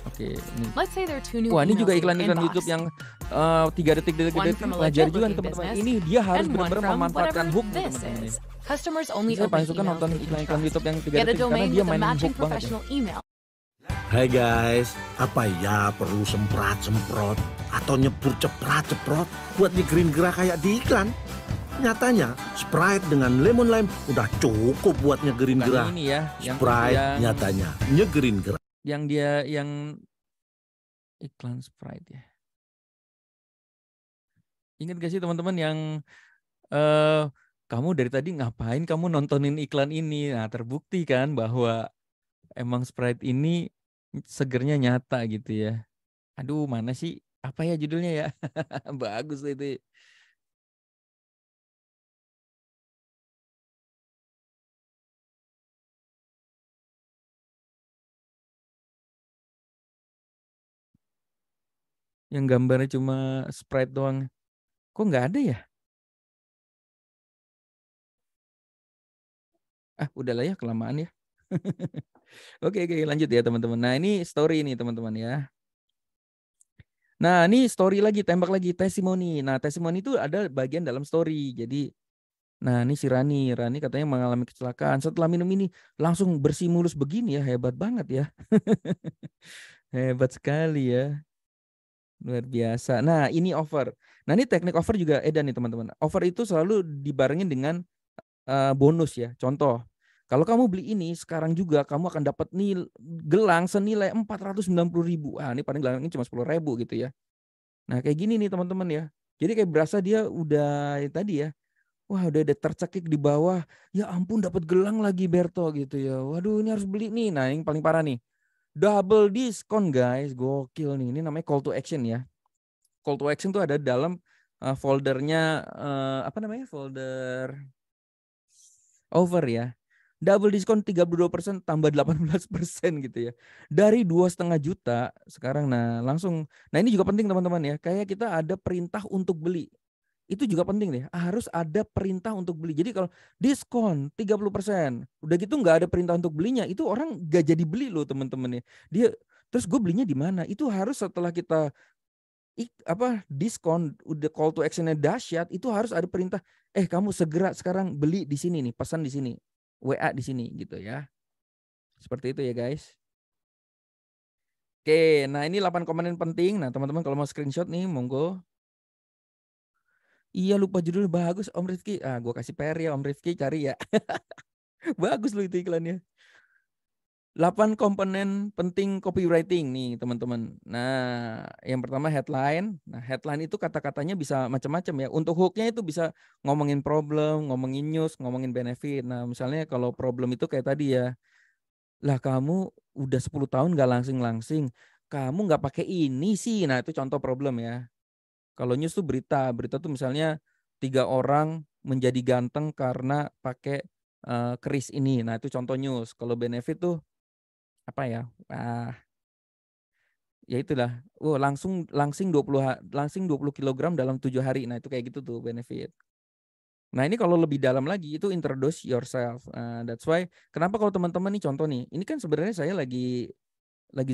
Oke, ini. Let's say there are two new Wah, ini emails juga in your iklan-iklan inbox. YouTube yang 3 detik pelajari juga nih teman-teman. Ini dia harus benar-benar memanfaatkan hook nih teman-teman ini. Customers only Saya open paling suka emails nonton they can iklan-iklan trust. YouTube yang 3 Get a detik karena domain dia with a main matching hook banget ya. professional email. Hai guys, apa ya perlu semprot-semprot atau nyebur ceprat-ceprot buat nyegerin gerah kayak di iklan? Nyatanya Sprite dengan lemon lime udah cukup buat nyegerin Iklan gerah. ini ya, Sprite nyatanya nyegerin gerah. Yang iklan Sprite ya. Ingat gak sih teman-teman yang kamu dari tadi ngapain kamu nontonin iklan ini? Nah, terbukti kan bahwa emang Sprite ini segernya nyata gitu ya. Aduh, mana sih? Apa ya judulnya ya? Bagus itu. Yang gambarnya cuma Sprite doang. Kok nggak ada ya? Udahlah ya, kelamaan ya. Oke, lanjut ya teman-teman. Nah, ini story ini teman-teman ya. Nah, ini story lagi, tembak lagi, testimoni. Nah, testimoni itu ada bagian dalam story. Jadi, nah ini si Rani katanya mengalami kecelakaan. Setelah minum ini langsung bersih mulus begini ya, hebat banget ya. Hebat sekali ya. Luar biasa. Nah, ini offer. Nah, ini teknik offer juga edan nih teman-teman. Offer itu selalu dibarengin dengan bonus ya. Contoh, kalau kamu beli ini sekarang juga kamu akan dapat gelang senilai 490.000. Ini paling gelang ini cuma 10.000 gitu ya. Nah, kayak gini nih teman-teman ya. Jadi kayak berasa dia udah tadi ya. Wah, udah tercekik di bawah. Ya ampun, dapat gelang lagi Berto gitu ya. Waduh, ini harus beli nih. Nah, yang paling parah nih. Double diskon guys. Gokil nih. Ini namanya call to action ya. Call to action tuh ada dalam foldernya apa namanya? Folder over ya. Double diskon 32% tambah 18% gitu ya. Dari 2,5 juta sekarang langsung. Nah, ini juga penting teman-teman ya. Kayak kita ada perintah untuk beli. Itu juga penting deh. Harus ada perintah untuk beli. Jadi kalau diskon 30%, udah gitu nggak ada perintah untuk belinya, itu orang nggak jadi beli loh teman-teman ya. Dia terus gue belinya di mana? Itu harus setelah kita diskon, udah call to actionnya dahsyat, itu harus ada perintah. Kamu segera sekarang beli di sini nih, pesan di sini, WA di sini gitu ya. Seperti itu ya guys. Oke, nah ini 8 komponen penting. Nah teman-teman kalau mau screenshot nih, monggo. Iya lupa judul, bagus Om Rifki. Gue kasih PR ya Om Rifki, cari ya. Bagus loh itu iklannya. 8 komponen penting copywriting nih teman-teman. Nah yang pertama headline. Nah headline itu kata-katanya bisa macam-macam ya. Untuk hooknya itu bisa ngomongin problem, ngomongin news, ngomongin benefit. Nah misalnya kalau problem itu kayak tadi ya. Lah kamu udah 10 tahun gak langsing-langsing. Kamu gak pakai ini sih. Nah itu contoh problem ya. Kalau news tuh berita. Berita tuh misalnya 3 orang menjadi ganteng karena pakai keris ini. Nah itu contoh news. Kalau benefit tuh apa ya? Ya itulah. Langsing 20 kilogram dalam 7 hari. Nah itu kayak gitu tuh benefit. Nah ini kalau lebih dalam lagi itu introduce yourself. That's why kenapa kalau teman-teman nih contoh nih. Ini kan sebenarnya saya lagi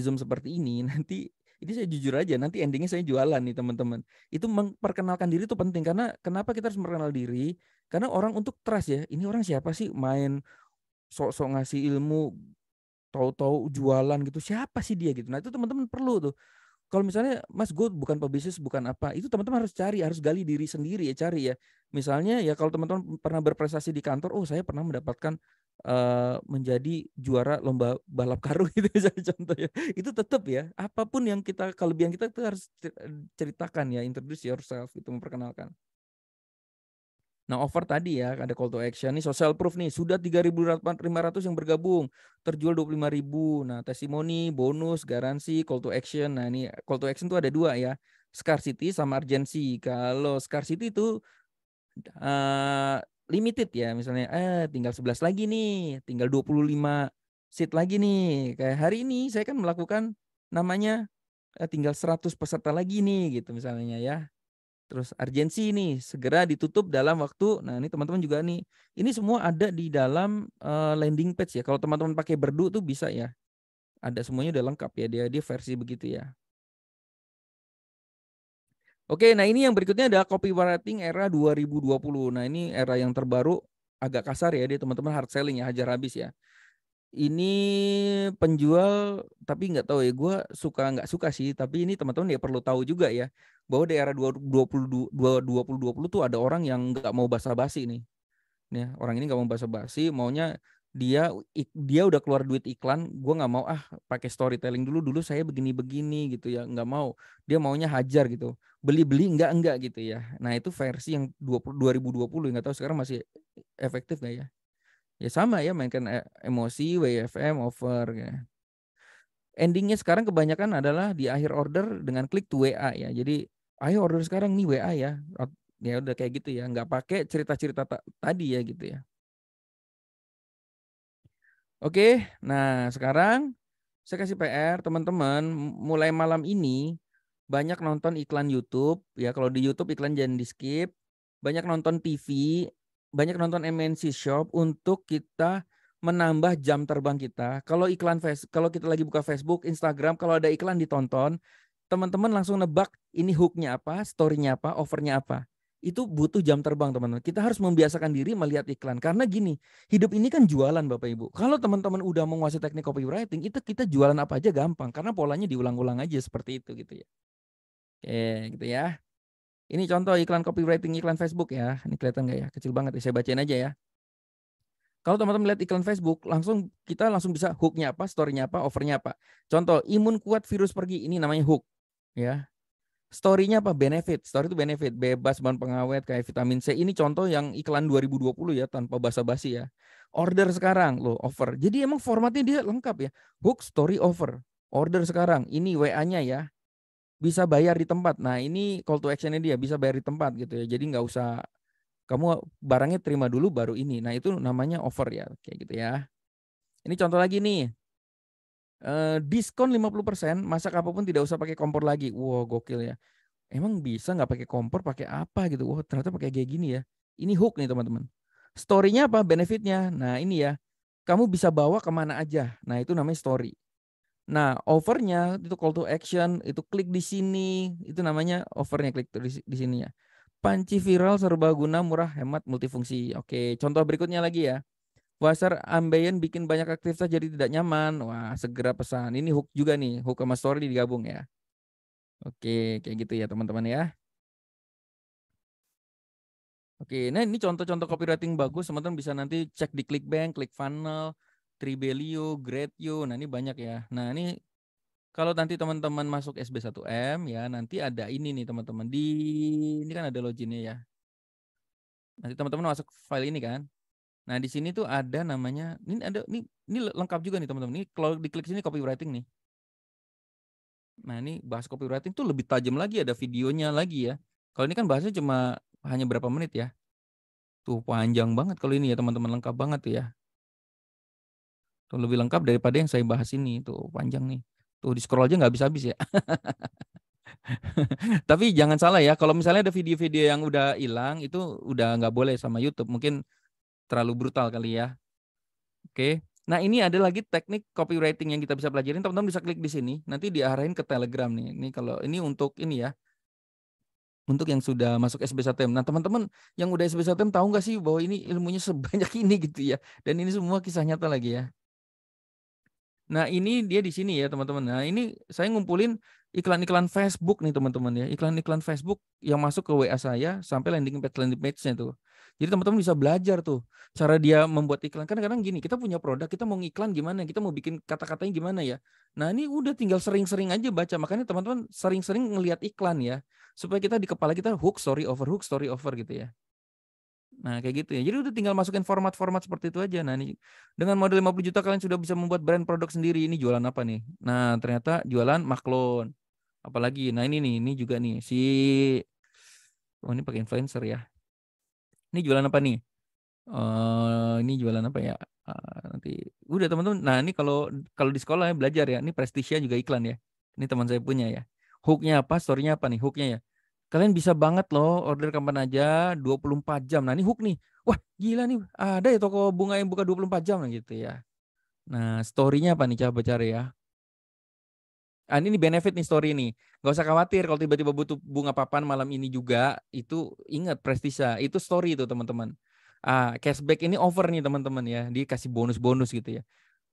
Zoom seperti ini. Nanti ini saya jujur aja, nanti endingnya saya jualan nih teman-teman. Itu memperkenalkan diri itu penting karena kenapa kita harus memperkenal diri? Karena orang untuk trust ya. Ini orang siapa sih main sok-sok ngasih ilmu, tahu-tahu jualan gitu. Siapa sih dia gitu. Nah itu teman-teman perlu tuh. Kalau misalnya Mas gue bukan pebisnis, bukan apa, itu teman-teman harus cari, harus gali diri sendiri ya, cari ya. Misalnya ya kalau teman-teman pernah berprestasi di kantor, oh saya pernah mendapatkan menjadi juara lomba balap karung gitu misalnya contohnya. Itu tetap ya, apapun yang kita kelebihan kita itu harus ceritakan ya, introduce yourself gitu, memperkenalkan. Nah offer tadi ya ada call to action nih, social proof nih sudah 3.500 yang bergabung, terjual 25.000. Nah testimoni, bonus, garansi, call to action. Nah ini call to action tuh ada 2 ya, scarcity sama urgency. Kalau scarcity itu limited ya, misalnya tinggal 11 lagi nih, tinggal 25 seat lagi nih. Kayak hari ini saya kan melakukan namanya tinggal 100 peserta lagi nih gitu misalnya ya. Terus urgensi nih, segera ditutup dalam waktu. Nah ini teman-teman juga nih, ini semua ada di dalam landing page ya. Kalau teman-teman pakai Berdu tuh bisa ya. Ada semuanya udah lengkap ya, dia versi begitu ya. Oke, nah ini yang berikutnya adalah copywriting era 2020. Nah ini era yang terbaru, agak kasar ya dia teman-teman, hard selling ya, hajar habis ya. Ini penjual, tapi nggak tahu ya, gue suka nggak suka sih, tapi ini teman-teman ya perlu tahu juga ya, bahwa di era 2020 tuh ada orang yang nggak mau basa-basi nih. Orang ini nggak mau basa-basi, maunya dia udah keluar duit iklan, gue nggak mau pakai storytelling dulu saya begini-begini gitu ya, nggak mau. Dia maunya hajar gitu, beli enggak gitu ya. Nah itu versi yang 2020, nggak tahu sekarang masih efektif nggak ya. Ya sama ya, mainkan emosi, WFM, offer ya. Endingnya sekarang kebanyakan adalah di akhir order dengan klik to WA ya. Jadi ayo order sekarang nih WA ya. Ya udah kayak gitu ya, nggak pakai cerita-cerita tadi ya gitu ya. Oke, nah sekarang saya kasih PR teman-teman, mulai malam ini banyak nonton iklan YouTube ya. Kalau di YouTube iklan jangan di skip. Banyak nonton TV, banyak nonton MNC Shop untuk kita menambah jam terbang kita. Kalau kalau kita lagi buka Facebook, Instagram, kalau ada iklan ditonton, teman-teman langsung nebak ini hooknya apa, story-nya apa, offernya apa. Itu butuh jam terbang teman-teman. Kita harus membiasakan diri melihat iklan. Karena gini, hidup ini kan jualan Bapak Ibu. Kalau teman-teman udah menguasai teknik copywriting, itu kita jualan apa aja gampang. Karena polanya diulang-ulang aja seperti itu gitu ya. Oke gitu ya. Ini contoh iklan copywriting iklan Facebook ya. Ini kelihatan nggak ya? Kecil banget ya. Saya bacain aja ya. Kalau teman-teman lihat iklan Facebook, kita langsung bisa hooknya apa, story-nya apa, offernya apa. Contoh, imun kuat virus pergi. Ini namanya hook. Ya. Story-nya apa? Benefit. Story itu benefit. Bebas bahan pengawet kayak vitamin C. Ini contoh yang iklan 2020 ya, tanpa basa-basi ya. Order sekarang loh, offer. Jadi emang formatnya dia lengkap ya. Hook, story, offer. Order sekarang. Ini WA-nya ya. Bisa bayar di tempat. Nah ini call to action-nya dia. Bisa bayar di tempat gitu ya. Jadi nggak usah kamu barangnya terima dulu baru ini. Nah itu namanya offer ya. Kayak gitu ya. Ini contoh lagi nih. Diskon 50%, masak apapun tidak usah pakai kompor lagi. Wow, gokil ya. Emang bisa nggak pakai kompor, pakai apa gitu? Wah, ternyata pakai kayak gini ya. Ini hook nih teman-teman. Story-nya apa? Benefitnya. Nah ini ya. Kamu bisa bawa kemana aja. Nah itu namanya story. Nah offernya itu call to action. Itu klik di sini. Itu namanya offernya, klik di sini ya. Panci viral, serbaguna, murah, hemat, multifungsi. Oke, contoh berikutnya lagi ya. WhatsApp ambien bikin banyak aktivitas jadi tidak nyaman. Wah, segera pesan. Ini hook juga nih, hook sama story digabung ya. Oke, kayak gitu ya teman-teman ya. Oke, nah ini contoh-contoh copywriting bagus, teman-teman bisa nanti cek di ClickBank, ClickFunnels, Tribelio, Greatio. Nah, ini banyak ya. Nah, ini kalau nanti teman-teman masuk SB1M ya, nanti ada ini nih teman-teman. Ini kan ada loginnya ya. Nanti teman-teman masuk file ini kan. Nah, di sini tuh ada namanya, ini lengkap juga nih teman-teman. Ini kalau diklik sini copywriting nih. Nah, ini bahas copywriting tuh lebih tajam lagi, ada videonya lagi ya. Kalau ini kan bahasnya cuma hanya berapa menit ya. Tuh panjang banget kalau ini ya teman-teman, lengkap banget tuh ya. Tuh lebih lengkap daripada yang saya bahas ini, tuh panjang nih. Tuh di scroll aja nggak habis-habis ya. Tapi jangan salah ya, kalau misalnya ada video-video yang udah hilang itu udah nggak boleh sama YouTube, mungkin terlalu brutal kali ya. Oke. Nah, ini ada lagi teknik copywriting yang kita bisa pelajarin. Teman-teman bisa klik di sini, nanti diarahin ke Telegram nih. Ini kalau ini untuk ini ya, untuk yang sudah masuk SB1M. Nah, teman-teman yang udah SB1M tahu nggak sih bahwa ini ilmunya sebanyak ini gitu ya. Dan ini semua kisah nyata lagi ya. Nah, ini dia di sini ya, teman-teman. Nah, ini saya ngumpulin iklan-iklan Facebook nih, teman-teman ya. Iklan-iklan Facebook yang masuk ke WA saya sampai landing page-nya tuh. Jadi teman-teman bisa belajar tuh cara dia membuat iklan. Kadang-kadang gini, kita punya produk, kita mau ngiklan gimana, kita mau bikin kata-katanya gimana ya. Nah, ini udah tinggal sering-sering aja baca. Makanya teman-teman sering-sering ngelihat iklan ya, supaya kita di kepala kita hook story over gitu ya. Nah, kayak gitu ya. Jadi udah tinggal masukin format-format seperti itu aja. Nah, ini dengan modal 50 juta kalian sudah bisa membuat brand produk sendiri. Ini jualan apa nih? Nah, ternyata jualan maklon. Apalagi, nah ini juga nih ini pakai influencer ya. Ini jualan apa nih? Ini jualan apa ya? Nanti udah teman-teman. Nah, ini kalau di sekolah ya belajar ya. Ini Prestisha juga iklan ya. Ini teman saya punya ya. Hooknya apa? Story-nya apa nih? Hooknya ya. Kalian bisa banget loh order kapan aja 24 jam. Nah, ini hook nih. Wah, gila nih. Ada ya toko bunga yang buka 24 jam lah gitu ya. Nah, story-nya apa nih? Coba cari ya. Ini benefit nih story nih. Gak usah khawatir kalau tiba-tiba butuh bunga papan malam ini juga. Itu ingat Prestisha. Itu story itu teman-teman. Cashback ini over nih teman-teman ya. Dikasih bonus-bonus gitu ya.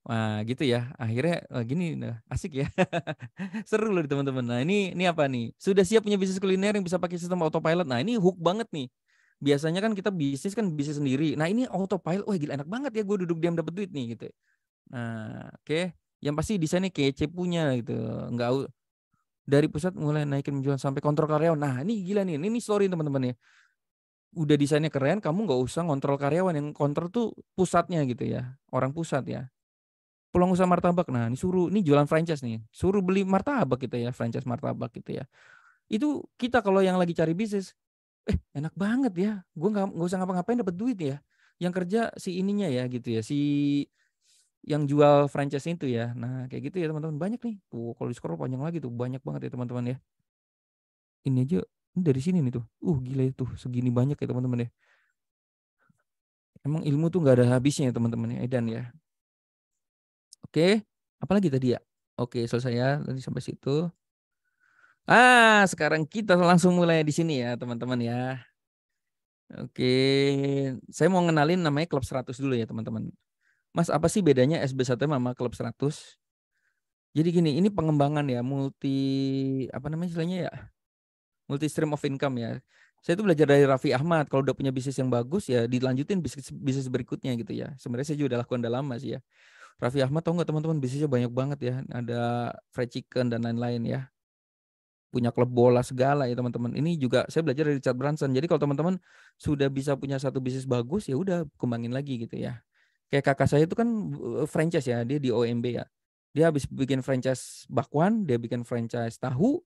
Wah gitu ya. Akhirnya gini asik ya. Seru loh teman-teman. Nah ini apa nih? Sudah siap punya bisnis kuliner yang bisa pakai sistem autopilot. Nah ini hook banget nih. Biasanya kan kita bisnis sendiri. Nah ini autopilot. Wah gila enak banget ya. Gue duduk diam dapat duit nih gitu. Nah oke. Yang pasti desainnya kece punya gitu. Enggak dari pusat mulai naikin menjual sampai kontrol karyawan. Nah ini gila nih. Ini story teman-teman ya. Udah desainnya keren. Kamu nggak usah ngontrol karyawan. Yang kontrol tuh pusatnya gitu ya. Orang pusat ya. Peluang usaha martabak. Nah, ini jualan franchise nih. Suruh beli martabak gitu ya, franchise martabak gitu ya. Itu kita kalau yang lagi cari bisnis, enak banget ya. Gue nggak usah ngapa-ngapain dapat duit ya. Yang kerja si ininya ya gitu ya, si yang jual franchise itu ya. Nah, kayak gitu ya teman-teman. Banyak nih. Tuh, kalau di scroll panjang lagi tuh, banyak banget ya teman-teman ya. Ini aja ini dari sini nih tuh. Gila itu, segini banyak ya teman-teman ya. Emang ilmu tuh nggak ada habisnya ya teman-teman ya, Edan ya. Oke, apalagi tadi ya? Oke, selesai ya. Tadi sampai situ. Sekarang kita langsung mulai di sini ya, teman-teman ya. Oke, saya mau ngenalin namanya Klub 100 dulu ya, teman-teman. Mas, apa sih bedanya SB1M sama Klub 100? Jadi gini, ini pengembangan ya, apa namanya istilahnya ya? Multi stream of income ya. Saya itu belajar dari Raffi Ahmad. Kalau udah punya bisnis yang bagus ya dilanjutin bisnis berikutnya gitu ya. Sebenarnya saya juga udah lakukan udah lama sih ya. Raffi Ahmad tahu nggak teman-teman, bisnisnya banyak banget ya. Ada fried chicken dan lain-lain ya. Punya klub bola segala ya teman-teman. Ini juga saya belajar dari Richard Branson. Jadi kalau teman-teman sudah bisa punya satu bisnis bagus ya udah kembangin lagi gitu ya. Kayak kakak saya itu kan franchise ya, dia di OMB ya. Dia habis bikin franchise bakwan, dia bikin franchise tahu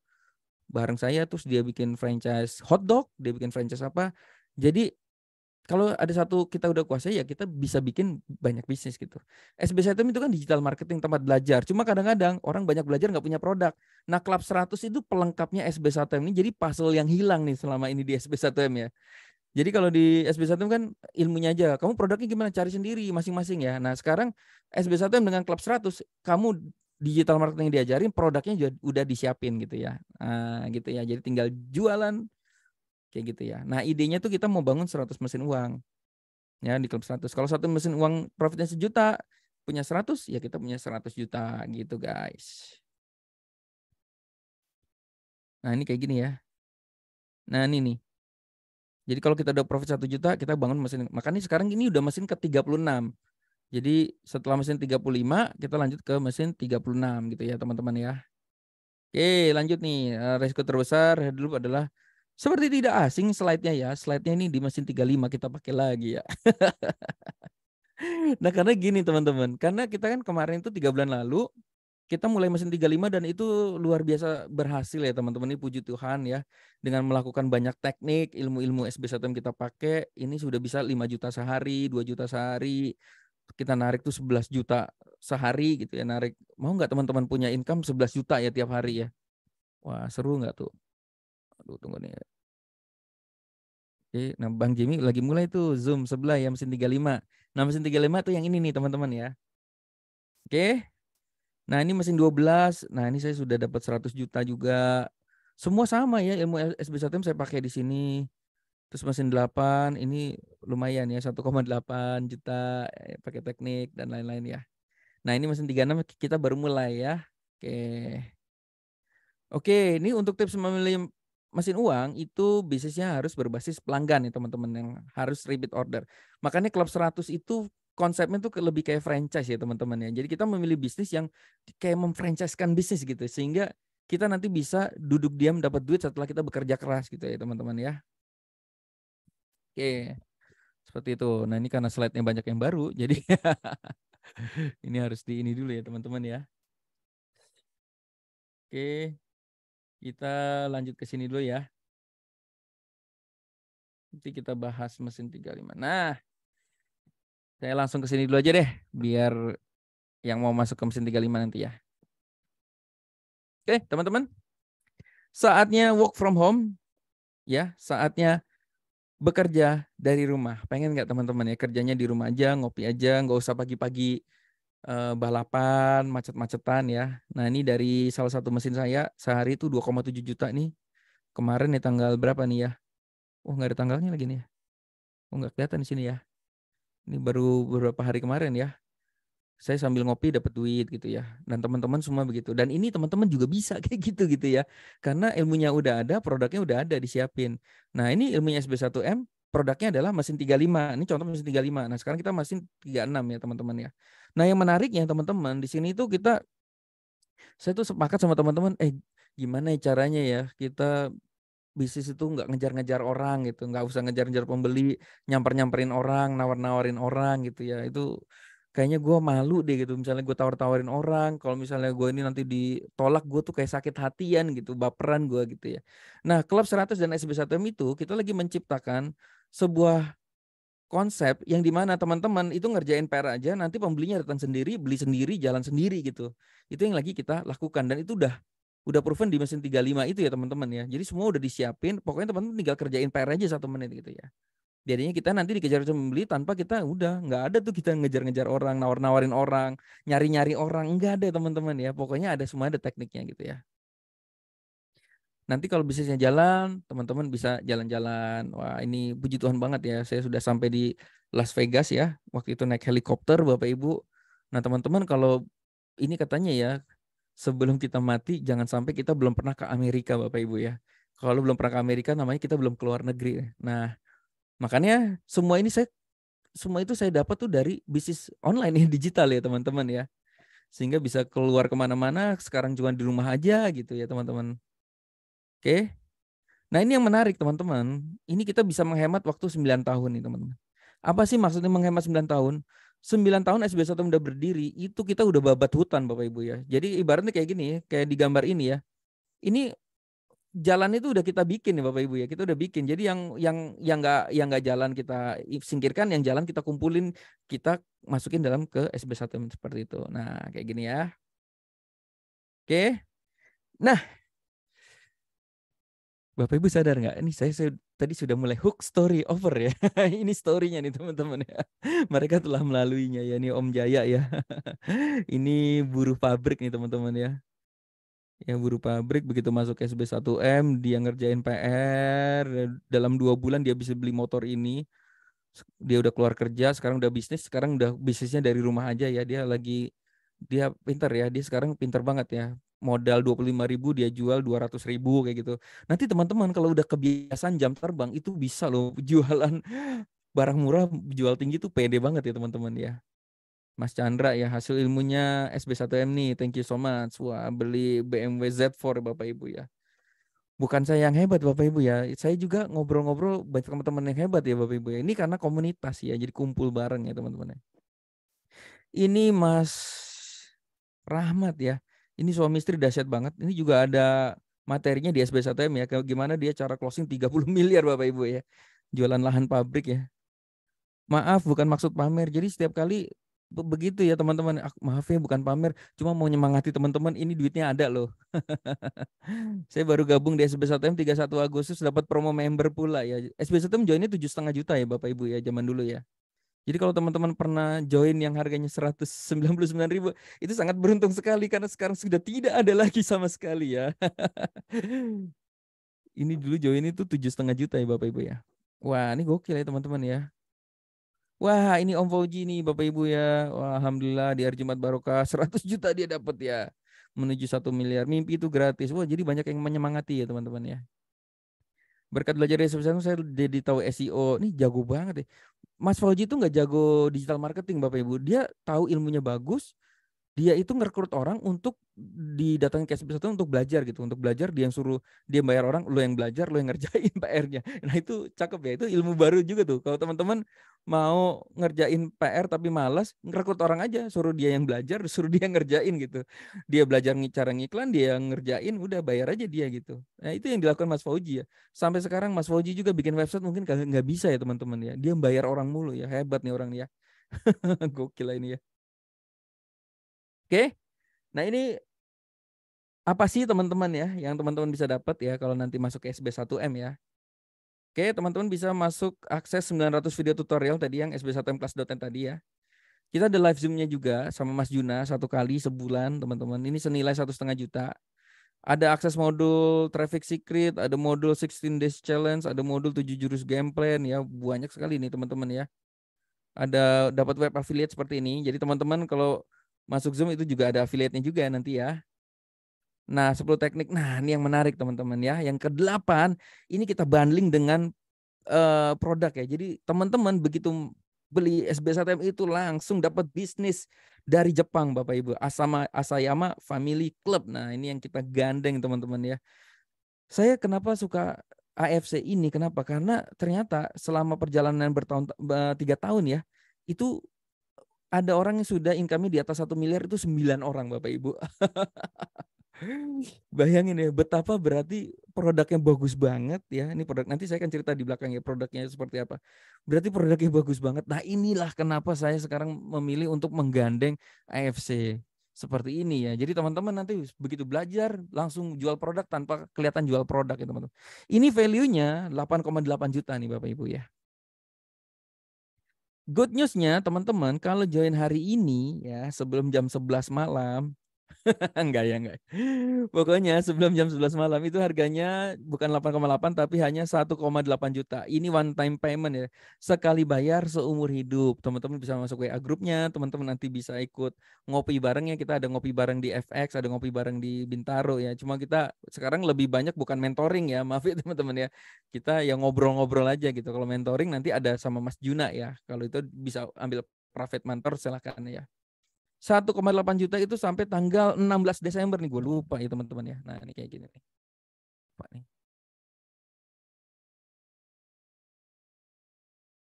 bareng saya, terus dia bikin franchise hotdog, dia bikin franchise apa. Jadi kalau ada satu kita udah kuasai ya kita bisa bikin banyak bisnis gitu. SB1M itu kan digital marketing, tempat belajar. Cuma kadang-kadang orang banyak belajar nggak punya produk. Nah, Klub 100 itu pelengkapnya SB1M ini, jadi puzzle yang hilang nih selama ini di SB1M ya. Jadi kalau di SB1M kan ilmunya aja. Kamu produknya gimana? Cari sendiri masing-masing ya. Nah, sekarang SB1M dengan Klub 100, kamu digital marketing diajarin, produknya juga udah disiapin gitu ya. Nah, gitu ya. Jadi tinggal jualan kayak gitu ya. Nah, idenya tuh kita mau bangun 100 mesin uang. Ya di klub 100. Kalau satu mesin uang profitnya 1 juta, punya 100, ya kita punya 100 juta gitu guys. Nah ini kayak gini ya. Nah ini nih. Jadi kalau kita udah profit 1 juta, kita bangun mesin. Makanya sekarang ini udah mesin ke 36. Jadi setelah mesin 35, kita lanjut ke mesin 36 gitu ya teman-teman ya. Oke lanjut nih. Resiko terbesar dulu adalah seperti tidak asing slide-nya ya. Slide-nya ini di mesin 35 kita pakai lagi ya. Nah karena gini teman-teman. Karena kita kan kemarin itu 3 bulan lalu, kita mulai mesin 35 dan itu luar biasa berhasil ya teman-teman. Ini puji Tuhan ya. Dengan melakukan banyak teknik, ilmu-ilmu SB1M kita pakai, ini sudah bisa 5 juta sehari, 2 juta sehari. Kita narik tuh 11 juta sehari gitu ya. Narik, mau nggak teman-teman punya income 11 juta ya tiap hari ya. Wah seru nggak tuh? Aduh tunggu nih. Oke, nah Bang Jimmy lagi mulai tuh Zoom sebelah ya mesin 35. Nah mesin 35 tuh yang ini nih teman-teman ya. Oke. Nah ini mesin 12. Nah ini saya sudah dapat 100 juta juga. Semua sama ya ilmu SB1M saya pakai di sini. Terus mesin 8 ini lumayan ya 1,8 juta pakai teknik dan lain-lain ya. Nah ini mesin 36 kita baru mulai ya. Oke. Oke, ini untuk tips memilih mesin uang itu bisnisnya harus berbasis pelanggan ya teman-teman, yang harus repeat order. Makanya Klub 100 itu konsepnya tuh lebih kayak franchise ya teman-teman ya. Jadi kita memilih bisnis yang kayak memfranchise-kan bisnis gitu sehingga kita nanti bisa duduk diam dapat duit setelah kita bekerja keras gitu ya teman-teman ya. Oke. Seperti itu. Nah, ini karena slide-nya banyak yang baru jadi ini harus di ini dulu ya teman-teman ya. Oke. Kita lanjut ke sini dulu ya. Nanti kita bahas mesin 35. Nah, saya langsung ke sini dulu aja deh, biar yang mau masuk ke mesin 35 nanti ya. Oke, teman-teman. Saatnya work from home. Ya, saatnya bekerja dari rumah. Pengen nggak teman-teman ya, kerjanya di rumah aja, ngopi aja, nggak usah pagi-pagi balapan, macet-macetan ya. Nah, ini dari salah satu mesin saya, sehari itu 2,7 juta nih. Kemarin nih tanggal berapa nih ya? Oh, nggak ada tanggalnya lagi nih ya. Oh, nggak kelihatan di sini ya. Ini baru beberapa hari kemarin ya. Saya sambil ngopi dapat duit gitu ya. Dan teman-teman semua begitu. Dan ini teman-teman juga bisa kayak gitu ya. Karena ilmunya udah ada, produknya udah ada disiapin. Nah, ini ilmunya SB1M, produknya adalah mesin 35. Ini contoh mesin 35. Nah, sekarang kita mesin 36 ya, teman-teman ya. Nah, yang menariknya teman-teman, di sini itu saya tuh sepakat sama teman-teman, gimana caranya ya kita bisnis itu nggak ngejar-ngejar orang gitu, nggak usah ngejar-ngejar pembeli, nyamperin orang, nawar-nawarin orang gitu ya. Itu kayaknya gue malu deh gitu. Misalnya gue tawar-tawarin orang, kalau misalnya gue ini nanti ditolak, gue tuh kayak sakit hatian gitu, baperan gue gitu ya. Nah, Klub 100 dan SB1M itu kita lagi menciptakan sebuah konsep yang dimana teman-teman itu ngerjain PR aja, nanti pembelinya datang sendiri, beli sendiri, jalan sendiri gitu. Itu yang lagi kita lakukan dan itu udah proven di mesin 35 itu ya teman-teman ya. Jadi semua udah disiapin, pokoknya teman-teman tinggal kerjain PR aja 1 menit gitu ya. Jadinya kita nanti dikejar sama pembeli tanpa kita udah nggak ada tuh kita ngejar-ngejar orang, nawar-nawarin orang, nyari-nyari orang, nggak ada teman-teman ya. Pokoknya ada semua ada tekniknya gitu ya. Nanti kalau bisnisnya jalan, teman-teman bisa jalan-jalan. Wah, ini puji Tuhan banget ya. Saya sudah sampai di Las Vegas ya. Waktu itu naik helikopter Bapak Ibu. Nah, teman-teman kalau ini katanya ya, sebelum kita mati jangan sampai kita belum pernah ke Amerika Bapak Ibu ya. Kalau belum pernah ke Amerika namanya kita belum keluar negeri. Nah, makanya semua itu saya dapat tuh dari bisnis online digital ya teman-teman ya. Sehingga bisa keluar kemana-mana, sekarang cuma di rumah aja gitu ya teman-teman. Oke. Nah ini yang menarik teman-teman. Ini kita bisa menghemat waktu 9 tahun nih teman-teman. Apa sih maksudnya menghemat 9 tahun? 9 tahun SB1 udah berdiri, itu kita udah babat hutan Bapak Ibu ya. Jadi ibaratnya kayak gini, kayak di gambar ini ya. Ini jalan itu udah kita bikin ya Bapak Ibu ya. Kita udah bikin. Jadi yang nggak jalan kita singkirkan, yang jalan kita kumpulin, kita masukin dalam ke SB1 seperti itu. Nah, kayak gini ya. Oke. Nah, Bapak Ibu sadar nggak? Ini saya tadi sudah mulai hook story over ya. Ini storynya nih teman-teman ya. Mereka telah melaluinya ya. Ini Om Jaya ya. Ini buruh pabrik nih teman-teman ya. Ya buruh pabrik begitu masuk SB1M dia ngerjain PR dalam 2 bulan dia bisa beli motor ini. Dia udah keluar kerja, sekarang udah bisnis, sekarang udah bisnisnya dari rumah aja ya. Dia pinter ya, dia sekarang pinter banget ya. Modal 25.000 dia jual 200.000 kayak gitu. Nanti teman-teman kalau udah kebiasaan jam terbang itu bisa loh jualan barang murah, jual tinggi tuh pede banget ya teman-teman ya. Mas Chandra ya, hasil ilmunya SB1M nih, thank you so much. Wah, beli BMW Z4 Bapak Ibu ya. Bukan saya yang hebat Bapak Ibu ya, saya juga ngobrol-ngobrol banyak teman-teman yang hebat ya Bapak Ibu ya. Ini karena komunitas ya, jadi kumpul bareng ya teman-teman ya. Ini Mas Rahmat ya, ini suami istri dahsyat banget. Ini juga ada materinya di SB1M ya, gimana dia cara closing 30 miliar Bapak Ibu ya. Jualan lahan pabrik ya. Maaf bukan maksud pamer, jadi setiap kali begitu ya teman-teman. Maaf ya bukan pamer, cuma mau nyemangati teman-teman, ini duitnya ada loh. Saya baru gabung di SB1M 31 Agustus dapat promo member pula ya. SB1M joinnya 7,5 juta ya Bapak Ibu ya zaman dulu ya. Jadi kalau teman-teman pernah join yang harganya 199.000 itu sangat beruntung sekali karena sekarang sudah tidak ada lagi sama sekali ya. Ini dulu join itu 7,5 juta ya Bapak Ibu ya. Wah ini gokil ya teman-teman ya. Wah ini Om Fauji nih Bapak Ibu ya. Wah, alhamdulillah di hari Jumat Barokah 100 juta dia dapat ya. Menuju 1 miliar. Mimpi itu gratis. Wah jadi banyak yang menyemangati ya teman-teman ya. Berkat belajar dari sebesar saya jadi tahu SEO. Nih jago banget ya. Mas Fauji itu nggak jago digital marketing Bapak Ibu. Dia tahu ilmunya bagus. Dia itu ngerekrut orang untuk didatangin ke SB1 untuk belajar gitu. Untuk belajar dia yang suruh, dia bayar orang, lo yang belajar, lo yang ngerjain PR-nya. Nah itu cakep ya, itu ilmu baru juga tuh. Kalau teman-teman mau ngerjain PR tapi malas, ngerekrut orang aja, suruh dia yang belajar, suruh dia ngerjain gitu. Dia belajar cara ngiklan, dia yang ngerjain, udah bayar aja dia gitu. Nah itu yang dilakukan Mas Fauji ya. Sampai sekarang Mas Fauji juga bikin website mungkin nggak bisa ya teman-teman ya. Dia bayar orang mulu ya, hebat nih orang ya. Gokil lah ini ya. Oke, nah ini apa sih teman-teman ya yang teman-teman bisa dapat ya kalau nanti masuk ke SB1M ya. Oke, teman-teman bisa masuk akses 900 video tutorial tadi yang SB1MClass.net tadi ya. Kita ada live Zoom-nya juga sama Mas Juna 1 kali sebulan teman-teman. Ini senilai 1,5 juta. Ada akses modul Traffic Secret, ada modul 16 Days Challenge, ada modul 7 jurus game plan ya. Banyak sekali nih teman-teman ya. Ada dapat web affiliate seperti ini. Jadi teman-teman kalau masuk Zoom itu juga ada affiliate-nya juga nanti ya. Nah, 10 teknik. Nah, ini yang menarik teman-teman ya. Yang ke-8, ini kita bundling dengan produk ya. Jadi teman-teman begitu beli SB1M itu langsung dapat bisnis dari Jepang Bapak Ibu. Asayama Family Club. Nah, ini yang kita gandeng teman-teman ya. Saya kenapa suka AFC ini? Kenapa? Karena ternyata selama perjalanan bertahun 3 tahun ya, itu ada orang yang sudah income-nya di atas 1 miliar itu 9 orang Bapak Ibu. Bayangin ya betapa berarti produknya bagus banget ya. Ini produk nanti saya akan cerita di belakang ya produknya seperti apa. Berarti produknya bagus banget. Nah inilah kenapa saya sekarang memilih untuk menggandeng AFC seperti ini ya. Jadi teman-teman nanti begitu belajar langsung jual produk tanpa kelihatan jual produk ya teman-teman. Ini value-nya 8,8 juta nih Bapak Ibu ya. Good news-nya teman-teman kalau join hari ini ya sebelum jam 11 malam enggak ya enggak. Pokoknya sebelum jam 11 malam itu harganya bukan 8,8 tapi hanya 1,8 juta. Ini one time payment ya. Sekali bayar seumur hidup. Teman-teman bisa masuk WA grupnya, teman-teman nanti bisa ikut ngopi barengnya. Kita ada ngopi bareng di FX, ada ngopi bareng di Bintaro ya. Cuma kita sekarang lebih banyak bukan mentoring ya. Maaf ya teman-teman ya. Kita yang ngobrol-ngobrol aja gitu. Kalau mentoring nanti ada sama Mas Juna ya. Kalau itu bisa ambil private mentor silahkan ya. 1,8 juta itu sampai tanggal 16 Desember nih, gue lupa ya teman-teman ya. Nah ini kayak gini nih. Pak nih.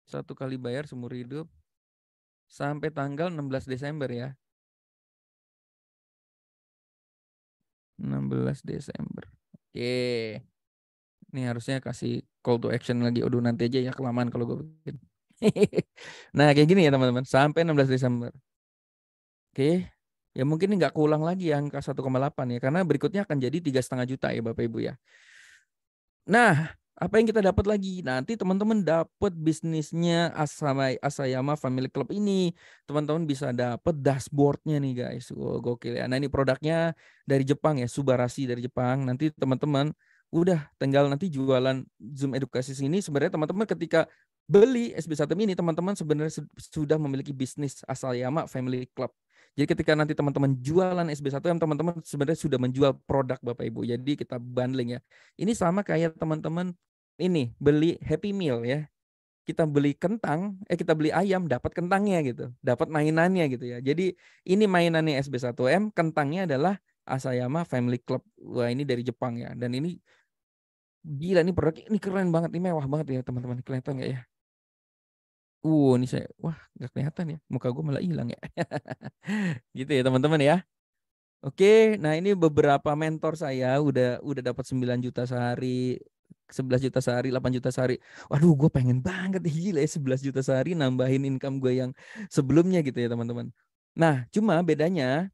1 kali bayar seumur hidup sampai tanggal 16 Desember ya. 16 Desember. Oke. Ini harusnya kasih call to action lagi. Aduh nanti aja ya kelamaan kalau gue bikin. Nah kayak gini ya teman-teman. Sampai 16 Desember. Oke. Ya mungkin ini nggak keulang lagi ya angka 1,8 ya. Karena berikutnya akan jadi 3,5 juta ya Bapak Ibu ya. Nah, apa yang kita dapat lagi? Nanti teman-teman dapat bisnisnya Asayama Family Club ini. Teman-teman bisa dapat dashboardnya nih guys. Wow, gokil ya. Nah ini produknya dari Jepang ya. Subarashi dari Jepang. Nanti teman-teman udah tinggal nanti jualan Zoom edukasi sini. Sebenarnya teman-teman ketika beli SB1M ini teman-teman sebenarnya sudah memiliki bisnis Asayama Family Club. Jadi ketika nanti teman-teman jualan SB1M, teman-teman sebenarnya sudah menjual produk Bapak Ibu. Jadi kita bundling ya. Ini sama kayak teman-teman ini beli Happy Meal ya. Kita beli kentang, kita beli ayam, dapat kentangnya gitu. Dapat mainannya gitu ya. Jadi ini mainannya SB1M, kentangnya adalah Asayama Family Club. Wah, ini dari Jepang ya. Dan ini gila, ini produk ini keren banget, ini mewah banget ya teman-teman. Kelihatan nggak ya? Ini saya, wah nggak kelihatan ya, muka gue malah hilang ya. Gitu ya teman-teman ya. Oke, nah ini beberapa mentor saya udah dapat 9 juta sehari, 11 juta sehari, 8 juta sehari. Waduh, gue pengen banget gila ya 11 juta sehari nambahin income gue yang sebelumnya gitu ya teman-teman. Nah, cuma bedanya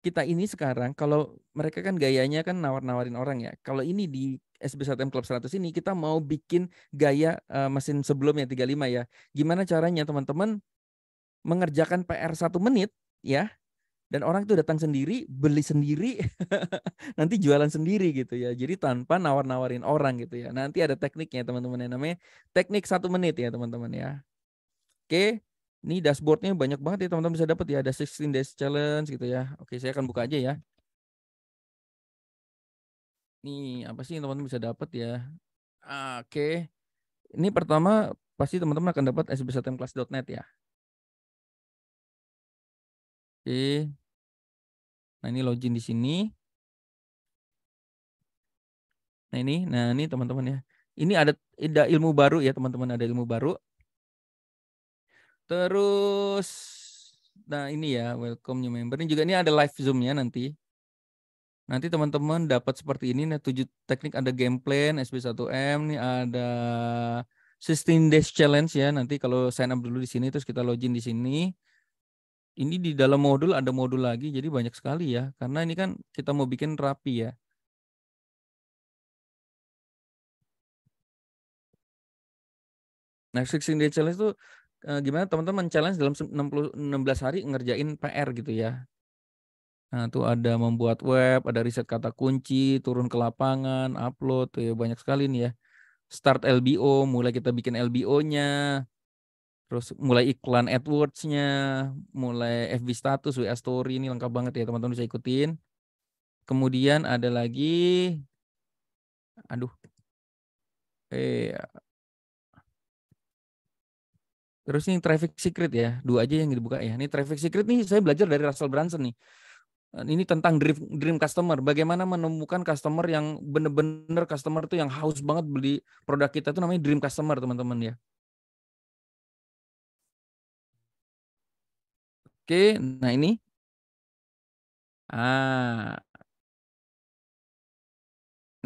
kita ini sekarang kalau mereka kan gayanya kan nawar-nawarin orang ya. Kalau ini di SB1M Club 100 ini kita mau bikin gaya mesin sebelumnya 35 ya. Gimana caranya teman-teman mengerjakan PR 1 menit ya. Dan orang itu datang sendiri, beli sendiri, nanti jualan sendiri gitu ya. Jadi tanpa nawar-nawarin orang gitu ya. Nanti ada tekniknya teman-teman yang namanya teknik 1 menit ya teman-teman ya. Oke. Ini dashboardnya banyak banget ya teman-teman bisa dapat ya. Ada 16 days challenge gitu ya. Oke, saya akan buka aja ya. Nih, apa sih yang teman-teman bisa dapat ya? Oke. Ini pertama pasti teman-teman akan dapat sb1mclass.net ya. Oke. Nah, ini login di sini. Nah ini teman-teman ya. Ini ada ilmu baru ya teman-teman, ada ilmu baru. Terus, nah ini ya, welcome new member. Ini juga ini ada live zoom-nya nanti. Nanti teman-teman dapat seperti ini, nih 7 teknik, ada game plan, SB1M, nih ada 16 days challenge ya. Nanti kalau sign up dulu di sini, terus kita login di sini. Ini di dalam modul ada modul lagi, jadi banyak sekali ya. Karena ini kan kita mau bikin rapi ya. Nah, 16 day challenge itu gimana teman-teman challenge dalam 16 hari ngerjain PR gitu ya. Nah, tuh ada membuat web, ada riset kata kunci, turun ke lapangan, upload, tuh ya banyak sekali nih ya. Start LBO, mulai kita bikin LBO-nya, terus mulai iklan AdWords-nya, mulai FB status, WA story, ini lengkap banget ya teman-teman bisa ikutin. Kemudian ada lagi, terus ini traffic secret ya, 2 aja yang dibuka ya. Ini traffic secret nih saya belajar dari Russell Brunson nih. Ini tentang dream customer, bagaimana menemukan customer yang benar-benar customer tuh yang haus banget beli produk kita, itu namanya dream customer teman-teman ya. Oke, nah ini.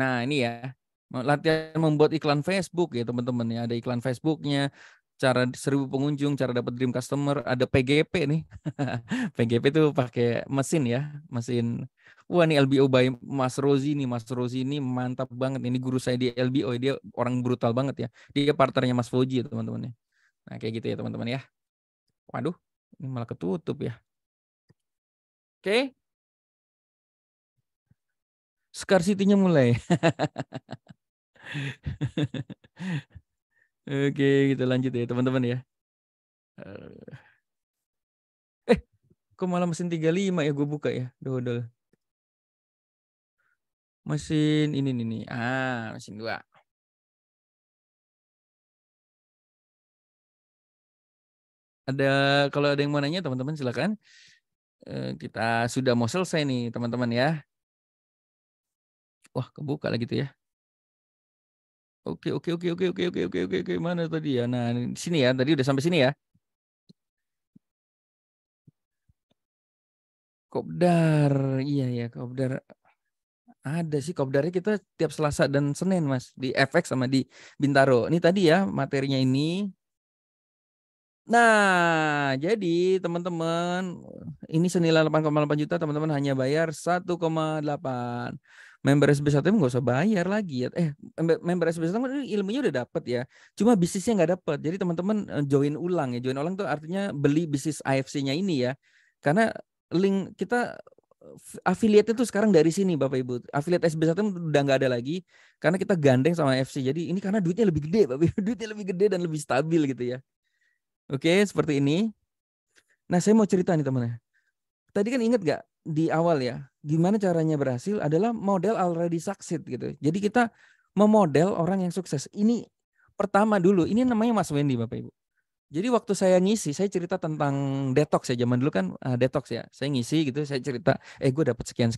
Nah ini ya, latihan membuat iklan Facebook ya teman-teman ya. Ada iklan Facebooknya, cara 1000 pengunjung, cara dapat dream customer, ada PGP nih. PGP itu pakai mesin ya, mesin. Wah, ini LBO by Mas Rozi nih. Mas Rozi ini mantap banget. Ini guru saya di LBO, dia orang brutal banget ya. Dia partnernya Mas Foji ya teman-teman ya. Nah, kayak gitu ya teman-teman ya. Waduh, ini malah ketutup ya. Oke. Scarcity-nya mulai. Oke, kita lanjut ya teman-teman ya. Kok malah mesin 35 ya gue buka ya. Dodol. Mesin ini nih. Mesin 2. Ada, kalau ada yang mau nanya teman-teman silakan. Kita sudah mau selesai nih teman-teman ya. Wah, kebuka lagi tuh ya. Oke. Mana tadi ya? Nah, di sini ya. Tadi udah sampai sini ya. Kopdar. Iya ya, Kopdar. Ada sih Kopdarnya, kita tiap Selasa dan Senin Mas di FX sama di Bintaro. Ini tadi ya materinya ini. Nah, jadi teman-teman, ini senilai 8,8 juta, teman-teman hanya bayar 1,8. Member SB1M nggak usah bayar lagi ya. Member SB1M ilmunya udah dapat ya. Cuma bisnisnya nggak dapat. Jadi teman-teman join ulang ya. Join ulang tuh artinya beli bisnis AFC-nya ini ya. Karena link kita affiliate itu sekarang dari sini Bapak Ibu. Affiliate SB1 udah nggak ada lagi karena kita gandeng sama FC. Jadi ini karena duitnya lebih gede Bapak Ibu. Duitnya lebih gede dan lebih stabil gitu ya. Oke, seperti ini. Nah, saya mau cerita nih teman-teman. Tadi kan ingat gak di awal ya, gimana caranya berhasil adalah model already succeed gitu. Jadi kita memodel orang yang sukses. Ini pertama dulu, ini namanya Mas Wendy Bapak Ibu. Jadi waktu saya ngisi, saya cerita tentang detox ya. Zaman dulu kan detox ya. Saya ngisi gitu, saya cerita, gue dapat sekian.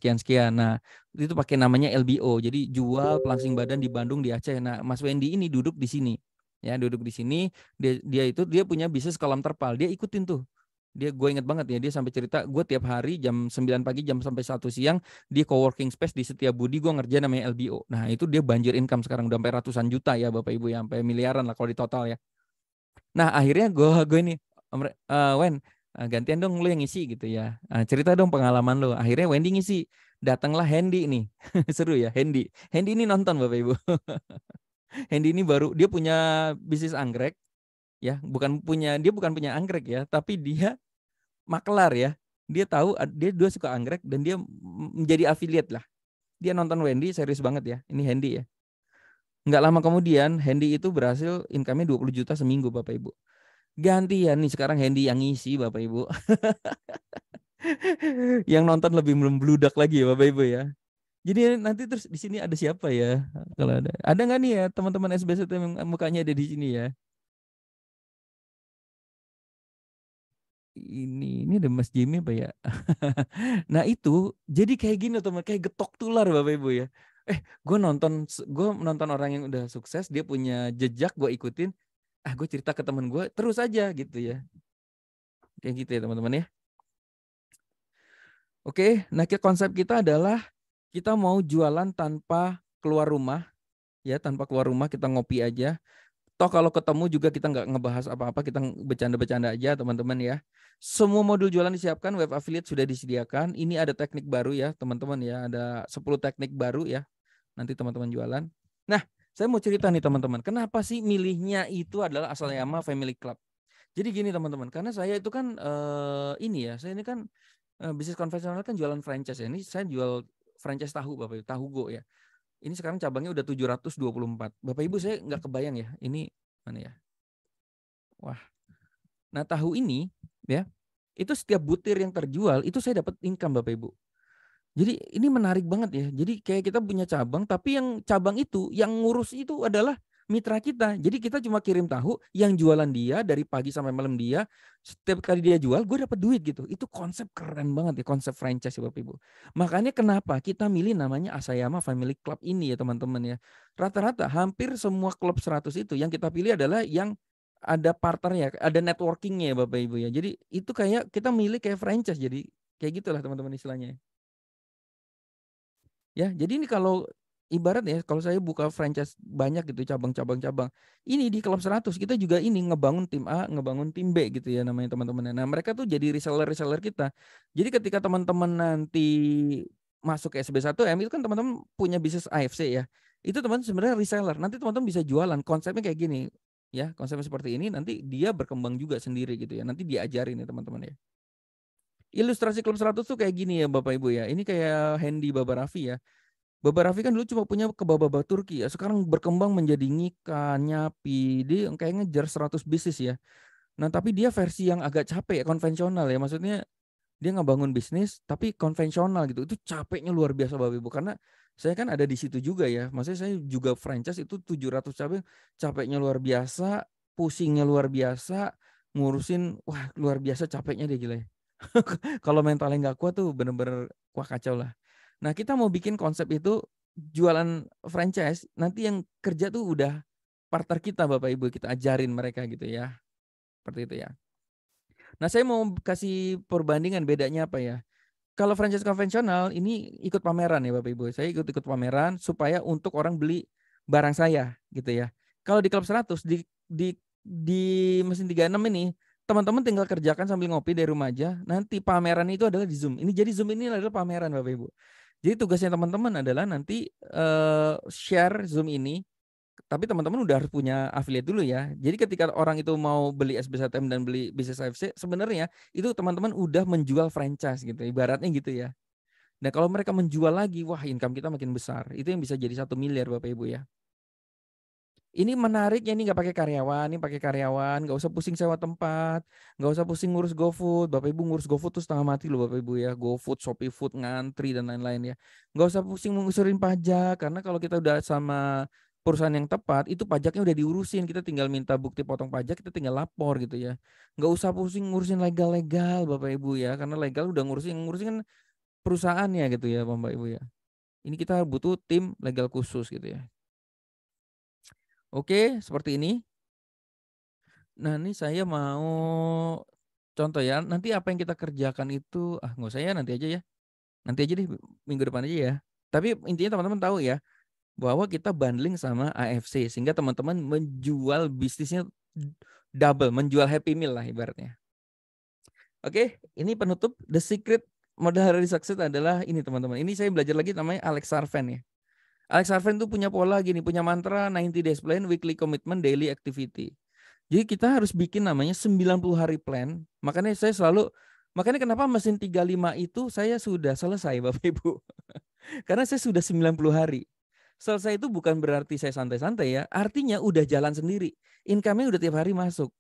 Nah, itu pakai namanya LBO. Jadi jual pelangsing badan di Bandung, di Aceh. Nah, Mas Wendy ini duduk di sini. Ya, duduk di sini. Dia punya bisnis kolam terpal. Dia ikutin tuh. Gue inget banget ya, dia sampai cerita, gue tiap hari jam 9 pagi jam sampai 1 siang di coworking space di Setiabudi gue ngerjain namanya LBO. Nah, itu dia banjir income sekarang udah sampai ratusan juta ya Bapak Ibu ya, sampai miliaran lah kalau di total ya. Nah akhirnya gue ini Wen gantian dong lu yang ngisi gitu ya. Cerita dong pengalaman lu. Akhirnya Wendy ngisi. Datanglah Hendy nih. Seru ya Hendy. Hendy ini nonton Bapak Ibu. Hendy ini baru dia punya bisnis anggrek ya. Dia bukan punya anggrek ya, tapi dia makelar ya. Dia suka anggrek dan dia menjadi affiliate lah. Dia nonton Wendy serius banget ya. Ini Hendy ya. Nggak lama kemudian Hendy itu berhasil income-nya 20 juta seminggu Bapak Ibu. Gantian nih sekarang Hendy yang ngisi Bapak Ibu. Yang nonton lebih membludak lagi ya Bapak Ibu ya. Jadi nanti terus di sini ada siapa ya? Kalau ada nggak nih ya teman-teman SBST yang mukanya ada di sini ya? Ini ada Mas Jimmy apa ya? Nah itu jadi kayak gini teman, kayak getok tular Bapak Ibu ya. Gue nonton orang yang udah sukses, dia punya jejak, gue ikutin. Gue cerita ke temen gue terus aja gitu ya. Kayak gitu ya teman-teman ya. Oke, nah konsep kita adalah kita mau jualan tanpa keluar rumah. Ya, tanpa keluar rumah kita ngopi aja. Toh kalau ketemu juga kita nggak ngebahas apa-apa, kita bercanda-bercanda aja teman-teman ya. Semua modul jualan disiapkan, web affiliate sudah disediakan. Ini ada teknik baru ya teman-teman ya, ada 10 teknik baru ya. Nanti teman-teman jualan. Nah, saya mau cerita nih teman-teman, kenapa sih milihnya itu adalah Asayama Family Club. Jadi gini teman-teman, karena saya itu kan saya ini kan bisnis konvensional kan jualan franchise ya. Ini saya jual franchise tahu Bapak Ibu, tahu go ya. Ini sekarang cabangnya udah 724. Bapak Ibu saya nggak kebayang ya. Ini mana ya? Wah. Nah tahu ini ya, itu setiap butir yang terjual itu saya dapat income Bapak Ibu. Jadi ini menarik banget ya. Jadi kayak kita punya cabang, tapi yang cabang itu yang ngurus itu adalah mitra kita. Jadi kita cuma kirim tahu, yang jualan dia dari pagi sampai malam dia. Setiap kali dia jual, gue dapat duit gitu. Itu konsep keren banget ya, konsep franchise ya Bapak Ibu. Makanya kenapa kita milih namanya Asayama Family Club ini ya teman-teman ya. Rata-rata hampir semua klub 100 itu yang kita pilih adalah yang ada partnernya, ada networkingnya ya Bapak Ibu ya. Jadi itu kayak kita milih kayak franchise. Jadi kayak gitulah teman-teman istilahnya. Ya, jadi ini kalau ibarat ya, kalau saya buka franchise banyak gitu, cabang-cabang. Ini di Klub 100 kita juga ini ngebangun tim A, ngebangun tim B gitu ya namanya teman-teman. Nah, mereka tuh jadi reseller kita. Jadi ketika teman-teman nanti masuk ke SB1M itu kan teman-teman punya bisnis AFC ya. Itu teman-teman sebenarnya reseller. Nanti teman-teman bisa jualan. Konsepnya kayak gini. Ya, konsepnya seperti ini nanti dia berkembang juga sendiri gitu ya. Nanti diajarin ya teman-teman ya. Ilustrasi Klub 100 tuh kayak gini ya Bapak Ibu ya. Ini kayak Hendy Baba Raffi ya. Baba Raffi kan dulu cuma punya kebab-baba Turki ya. Sekarang berkembang menjadi Nyika, Nyapi. Dia kayak ngejar 100 bisnis ya. Nah tapi dia versi yang agak capek, konvensional ya. Maksudnya dia ngebangun bisnis tapi konvensional gitu. Itu capeknya luar biasa Bapak Ibu. Karena saya kan ada di situ juga ya. Maksudnya saya juga franchise itu 700 cabang. Capeknya luar biasa, pusingnya luar biasa. Ngurusin, wah luar biasa capeknya dia gila ya. Kalau mentalnya nggak kuat tuh bener-bener wah kacau lah. Nah kita mau bikin konsep itu jualan franchise, nanti yang kerja tuh udah partner kita Bapak Ibu, kita ajarin mereka gitu ya. Seperti itu ya. Nah saya mau kasih perbandingan bedanya apa ya. Kalau franchise konvensional ini ikut pameran ya Bapak Ibu. Saya ikut pameran supaya untuk orang beli barang saya gitu ya. Kalau di Klub 100 di mesin 36 ini teman-teman tinggal kerjakan sambil ngopi dari rumah aja. Nanti pameran itu adalah di Zoom. Ini jadi Zoom ini adalah pameran Bapak Ibu. Jadi tugasnya teman-teman adalah nanti share Zoom ini. Tapi teman-teman udah harus punya affiliate dulu ya. Jadi ketika orang itu mau beli SB1M dan beli bisnis AFC, sebenarnya itu teman-teman udah menjual franchise gitu. Ibaratnya gitu ya. Nah kalau mereka menjual lagi, wah income kita makin besar. Itu yang bisa jadi 1 miliar Bapak Ibu ya. Ini menariknya, ini nggak pakai karyawan, ini pakai karyawan, nggak usah pusing sewa tempat, nggak usah pusing ngurus GoFood. Bapak Ibu ngurus GoFood tuh setengah mati loh Bapak Ibu ya. GoFood, Shopee Food, ngantri dan lain-lain ya. Nggak usah pusing mengusurin pajak, karena kalau kita udah sama perusahaan yang tepat, itu pajaknya udah diurusin. Kita tinggal minta bukti potong pajak, kita tinggal lapor gitu ya. Nggak usah pusing ngurusin legal-legal Bapak Ibu ya, karena legal udah ngurusin kan perusahaannya gitu ya Bapak Ibu ya. Ini kita butuh tim legal khusus gitu ya. Oke, seperti ini. Nah, ini saya mau contoh ya. Nanti apa yang kita kerjakan itu, nggak usah ya, nanti aja ya. Nanti aja deh, minggu depan aja ya. Tapi intinya teman-teman tahu ya, bahwa kita bundling sama AFC. Sehingga teman-teman menjual bisnisnya double, menjual Happy Meal lah ibaratnya. Oke, ini penutup. The secret modal hari sukses adalah ini teman-teman. Ini saya belajar lagi namanya Alex Sarven ya. Alex Sarven itu punya pola gini, punya mantra 90 days plan, weekly commitment, daily activity. Jadi kita harus bikin namanya 90 hari plan. Makanya kenapa mesin 35 itu saya sudah selesai Bapak Ibu. Karena saya sudah 90 hari. Selesai itu bukan berarti saya santai-santai ya. Artinya udah jalan sendiri. Income-nya udah tiap hari masuk.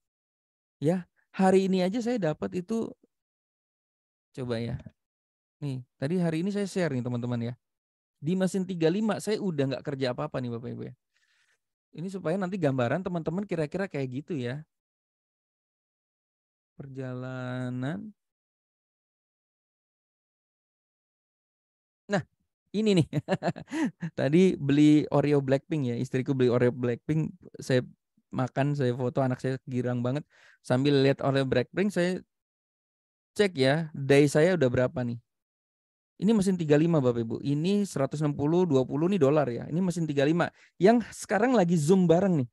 Ya, hari ini aja saya dapat itu, coba ya. Nih, tadi hari ini saya share nih teman-teman ya. Di mesin 35 saya udah nggak kerja apa-apa nih Bapak Ibu ya. Ini supaya nanti gambaran teman-teman kira-kira kayak gitu ya. Perjalanan. Nah, ini nih. Tadi beli Oreo Blackpink ya. Istriku beli Oreo Blackpink. Saya makan, saya foto, anak saya girang banget. Sambil lihat Oreo Blackpink, saya cek ya, day saya udah berapa nih. Ini mesin 35 Bapak Ibu. Ini 160, 20 nih dolar ya. Ini mesin 35. Yang sekarang lagi Zoom bareng nih.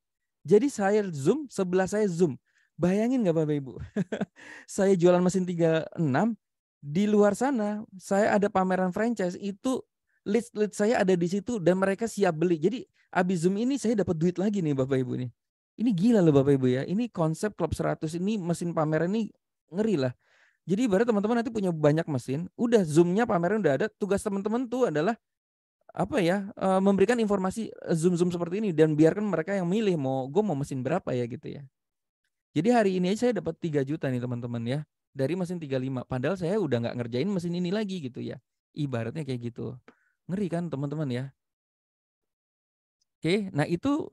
Jadi saya Zoom, sebelah saya Zoom. Bayangin nggak Bapak Ibu? Saya jualan mesin 36, di luar sana saya ada pameran franchise, itu lead saya ada di situ dan mereka siap beli. Jadi abis Zoom ini saya dapat duit lagi nih Bapak Ibu nih. Ini gila loh Bapak Ibu ya. Ini konsep Klub 100 ini, mesin pameran ini ngeri lah. Jadi ibarat teman-teman nanti punya banyak mesin, udah Zoom-nya pameran udah ada, tugas teman-teman tuh adalah apa ya, memberikan informasi Zoom seperti ini dan biarkan mereka yang milih gue mau mesin berapa ya gitu ya. Jadi hari ini aja saya dapat 3 juta nih teman-teman ya, dari mesin 35. Padahal saya udah nggak ngerjain mesin ini lagi gitu ya. Ibaratnya kayak gitu. Ngeri kan teman-teman ya. Oke, nah itu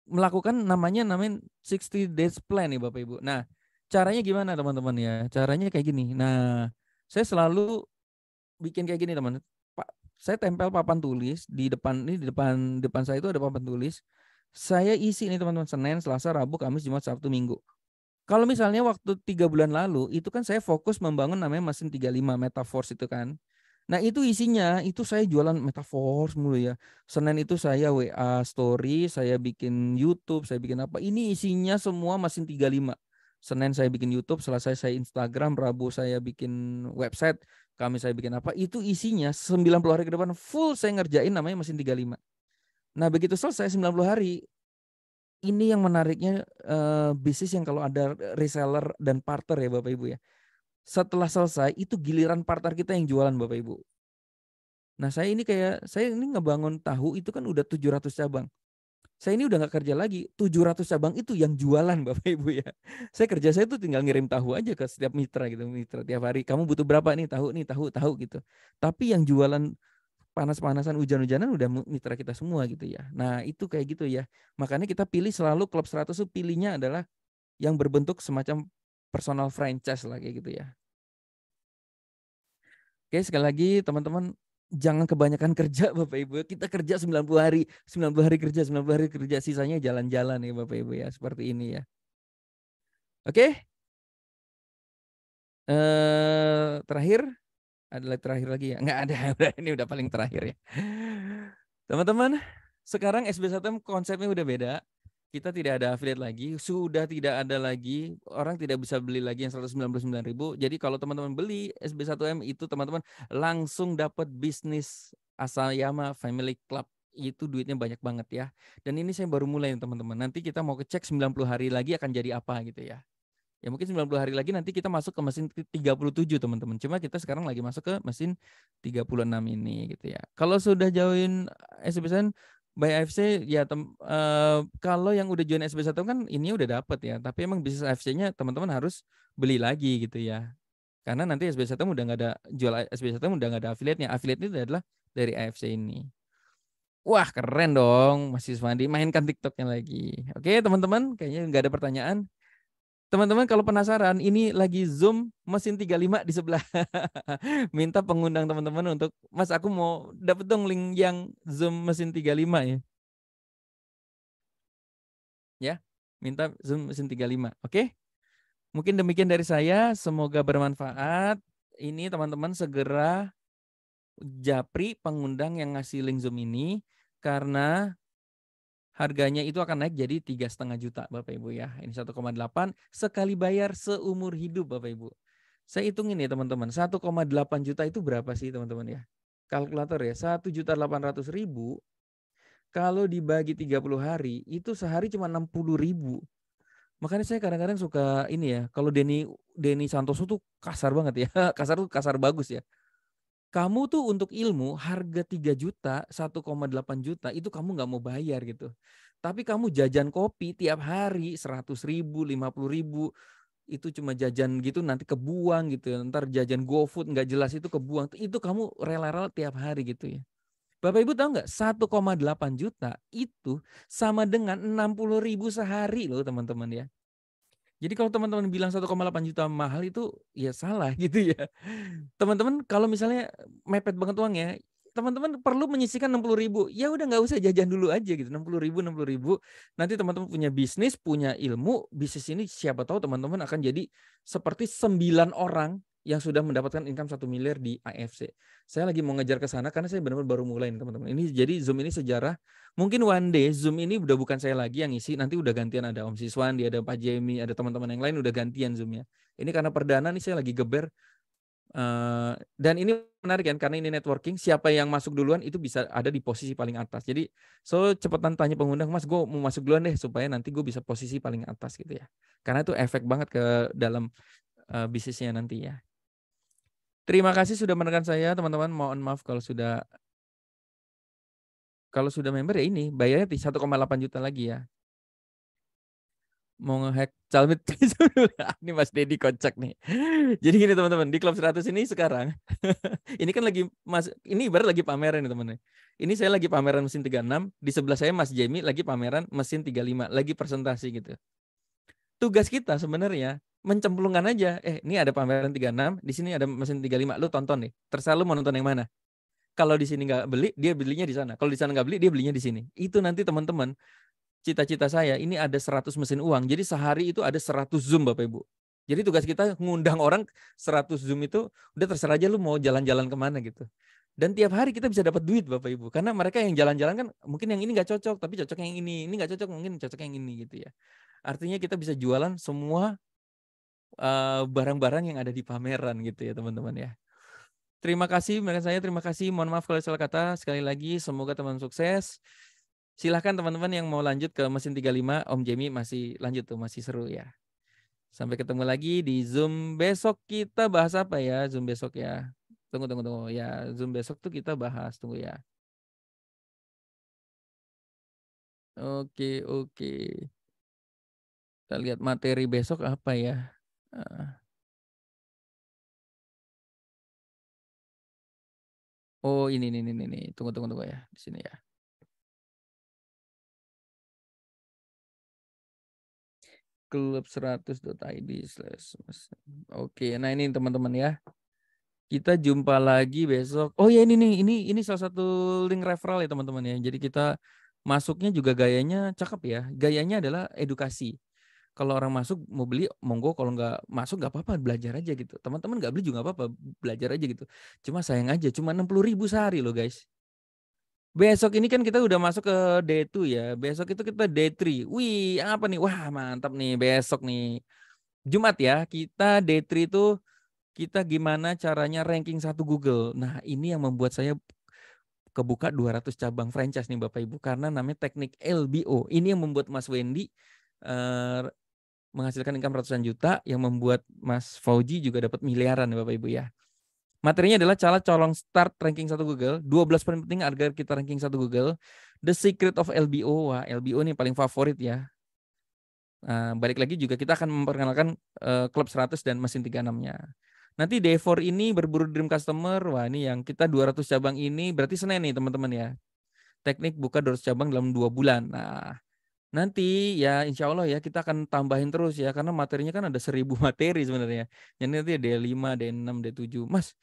melakukan namanya 60 days plan nih Bapak Ibu. Nah, caranya gimana teman-teman ya? Caranya kayak gini. Nah, saya selalu bikin kayak gini teman. Pak, saya tempel papan tulis di depan, ini di depan saya itu ada papan tulis. Saya isi nih teman-teman, Senin, Selasa, Rabu, Kamis, Jumat, Sabtu, Minggu. Kalau misalnya waktu 3 bulan lalu itu kan saya fokus membangun namanya mesin 35 Metaforce itu kan. Nah itu isinya, itu saya jualan Metaforce mulu ya. Senin itu saya WA story, saya bikin YouTube, saya bikin apa. Ini isinya semua mesin 35. Senin saya bikin YouTube, Selasa saya Instagram, Rabu saya bikin website, Kamis saya bikin apa. Itu isinya 90 hari ke depan full saya ngerjain namanya mesin 35. Nah begitu selesai 90 hari, ini yang menariknya bisnis yang kalau ada reseller dan partner ya Bapak Ibu ya. Setelah selesai itu giliran partner kita yang jualan Bapak Ibu. Nah saya ini ngebangun tahu itu kan udah 700 cabang. Saya ini udah gak kerja lagi, 700 cabang itu yang jualan Bapak Ibu ya. Saya tuh tinggal ngirim tahu aja ke setiap mitra gitu. Mitra tiap hari, kamu butuh berapa nih tahu gitu. Tapi yang jualan panas-panasan, hujan-hujanan udah mitra kita semua gitu ya. Nah itu kayak gitu ya. Makanya kita pilih selalu Klub 100 itu pilihnya adalah yang berbentuk semacam personal franchise lah kayak gitu ya. Oke, sekali lagi teman-teman jangan kebanyakan kerja Bapak Ibu. Kita kerja 90 hari, 90 hari kerja, 90 hari kerja, sisanya jalan-jalan ya Bapak Ibu ya, seperti ini ya. Oke. Terakhir adalah terakhir lagi ya. Enggak ada, ini udah paling terakhir ya. Teman-teman, sekarang SB1M konsepnya udah beda. Kita tidak ada affiliate lagi, sudah tidak ada lagi, orang tidak bisa beli lagi yang 199.000. Jadi kalau teman-teman beli SB1M itu teman-teman langsung dapat bisnis Asayama Family Club. Itu duitnya banyak banget ya. Dan ini saya baru mulai teman-teman. Nanti kita mau cek 90 hari lagi akan jadi apa gitu ya. Ya mungkin 90 hari lagi nanti kita masuk ke mesin 37 teman-teman. Cuma kita sekarang lagi masuk ke mesin 36 ini gitu ya. Kalau sudah join SBSN by AFC ya kalau yang udah join SB1 kan ini udah dapet ya. Tapi emang bisnis AFC-nya teman-teman harus beli lagi gitu ya. Karena nanti SB1 udah nggak ada jual SB1 udah nggak ada affiliate-nya. Affiliate itu adalah dari AFC ini. Wah keren dong Mas Yuswandi, mainkan TikToknya lagi. Oke teman-teman, kayaknya nggak ada pertanyaan. Teman-teman kalau penasaran, ini lagi Zoom mesin 35 di sebelah. Minta pengundang teman-teman untuk, Mas aku mau dapet dong link yang Zoom mesin 35 ya. Ya, minta Zoom mesin 35. Oke? Mungkin demikian dari saya, semoga bermanfaat. Ini teman-teman segera japri pengundang yang ngasih link Zoom ini, karena harganya itu akan naik jadi 3,5 juta Bapak Ibu ya. Ini 1,8 sekali bayar seumur hidup Bapak Ibu. Saya hitungin ya teman-teman, 1,8 juta itu berapa sih teman-teman ya? Kalkulator ya, 1.800.000 kalau dibagi 30 hari itu sehari cuma 60.000. Makanya saya kadang-kadang suka ini ya, kalau Denny Santoso tuh kasar banget ya. Kasar tuh kasar bagus ya. Kamu tuh untuk ilmu harga 3 juta, 1,8 juta itu kamu nggak mau bayar gitu. Tapi kamu jajan kopi tiap hari 100.000, 50.000 itu cuma jajan gitu nanti kebuang gitu. Ntar jajan GoFood nggak jelas itu kebuang. Itu kamu rela-rela tiap hari gitu ya. Bapak Ibu tahu nggak 1,8 juta itu sama dengan 60.000 sehari loh teman-teman ya. Jadi kalau teman-teman bilang 1,8 juta mahal itu ya salah gitu ya. Teman-teman kalau misalnya mepet banget uangnya, teman-teman perlu menyisihkan 60.000. Ya udah nggak usah jajan dulu aja gitu. 60.000. Nanti teman-teman punya bisnis, punya ilmu, bisnis ini siapa tahu teman-teman akan jadi seperti 9 orang yang sudah mendapatkan income 1 miliar di AFC. Saya lagi mau ngejar ke sana karena saya benar-benar baru mulai nih teman-teman. Ini jadi Zoom ini sejarah. Mungkin one day Zoom ini udah bukan saya lagi yang ngisi, nanti udah gantian ada Om Siswandi, ada Pak Jemi, ada teman-teman yang lain udah gantian Zoom-nya. Ini karena perdana nih saya lagi geber. Dan ini menarik kan karena ini networking, siapa yang masuk duluan itu bisa ada di posisi paling atas. Jadi cepetan tanya pengundang, Mas gue mau masuk duluan deh supaya nanti gue bisa posisi paling atas gitu ya. Karena itu efek banget ke dalam bisnisnya nanti ya. Terima kasih sudah mendengarkan saya teman-teman. Mohon maaf kalau sudah member ya ini bayarnya 1,8 juta lagi ya. Mau ngehack Calmit. Ini Mas Dedi kocak nih. Jadi gini teman-teman, di Klub 100 ini sekarang ini kan lagi ini baru lagi pameran nih teman-teman. Ini saya lagi pameran mesin 36, di sebelah saya Mas Jamie lagi pameran mesin 35, lagi presentasi gitu. Tugas kita sebenarnya mencemplungkan aja. Ini ada pameran 36, di sini ada mesin 35, lu tonton nih. Terserah lu mau nonton yang mana. Kalau di sini nggak beli, dia belinya di sana. Kalau di sana nggak beli, dia belinya di sini. Itu nanti teman-teman, cita-cita saya ini ada 100 mesin uang. Jadi sehari itu ada 100 Zoom Bapak Ibu. Jadi tugas kita ngundang orang 100 Zoom itu udah terserah aja lu mau jalan-jalan kemana gitu. Dan tiap hari kita bisa dapat duit Bapak Ibu. Karena mereka yang jalan-jalan kan mungkin yang ini nggak cocok, tapi cocok yang ini. Ini nggak cocok, mungkin cocok yang ini gitu ya. Artinya kita bisa jualan semua barang-barang yang ada di pameran gitu ya teman-teman ya. Terima kasih, terima kasih. Mohon maaf kalau salah kata. Sekali lagi semoga teman sukses. Silahkan teman-teman yang mau lanjut ke mesin 35, Om Jamie masih lanjut tuh, masih seru ya. Sampai ketemu lagi di Zoom besok. Kita bahas apa ya Zoom besok ya? Tunggu. Ya, Zoom besok tuh kita bahas, tunggu ya. Oke. Kita lihat materi besok apa ya. Oh ini. Tunggu ya, di sini ya. Klub100.id/. Oke, nah ini teman-teman ya. Kita jumpa lagi besok. Oh ya ini salah satu link referral ya teman-teman ya. Jadi kita masuknya juga gayanya cakep ya. Gayanya adalah edukasi. Kalau orang masuk mau beli monggo, kalau nggak masuk nggak apa-apa, belajar aja gitu. Teman-teman nggak beli juga nggak apa-apa, belajar aja gitu. Cuma sayang aja, cuma 60.000 sehari loh guys. Besok ini kan kita udah masuk ke day 2 ya. Besok itu kita day 3. Wih, apa nih? Wah, mantap nih besok nih. Jumat ya, kita day 3 itu kita gimana caranya ranking 1 Google. Nah, ini yang membuat saya kebuka 200 cabang franchise nih Bapak Ibu. Karena namanya teknik LBO. Ini yang membuat Mas Wendy menghasilkan income ratusan juta yang membuat Mas Fauji juga dapat miliaran ya Bapak Ibu ya. Materinya adalah cara colong start ranking 1 Google, 12 paling penting agar kita ranking 1 Google, The Secret of LBO. Wah, LBO ini paling favorit ya. Balik lagi juga kita akan memperkenalkan Klub 100 dan mesin 36-nya. Nanti day 4 ini berburu dream customer. Wah, ini yang kita 200 cabang ini berarti Senin nih teman-teman ya. Teknik buka 200 cabang dalam 2 bulan. Nah, nanti ya insya Allah ya kita akan tambahin terus ya. Karena materinya kan ada 1000 materi sebenarnya. Jadi nanti D5, D6, D7. Mas,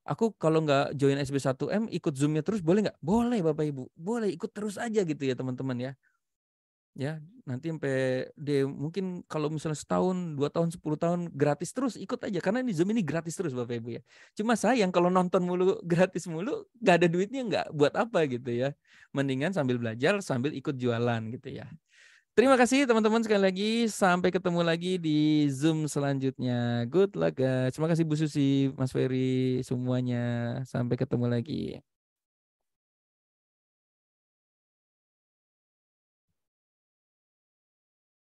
aku kalau nggak join SB1M ikut Zoom-nya terus boleh nggak? Boleh Bapak Ibu. Boleh ikut terus aja gitu ya teman-teman ya. Ya, nanti sampai mungkin kalau misalnya setahun, 2 tahun, 10 tahun gratis terus ikut aja karena ini Zoom ini gratis terus Bapak Ibu ya. Cuma sayang kalau nonton mulu gratis mulu nggak ada duitnya nggak buat apa gitu ya. Mendingan sambil belajar sambil ikut jualan gitu ya. Terima kasih teman-teman sekali lagi, sampai ketemu lagi di Zoom selanjutnya. Good luck guys. Terima kasih Bu Susi, Mas Ferry semuanya. Sampai ketemu lagi.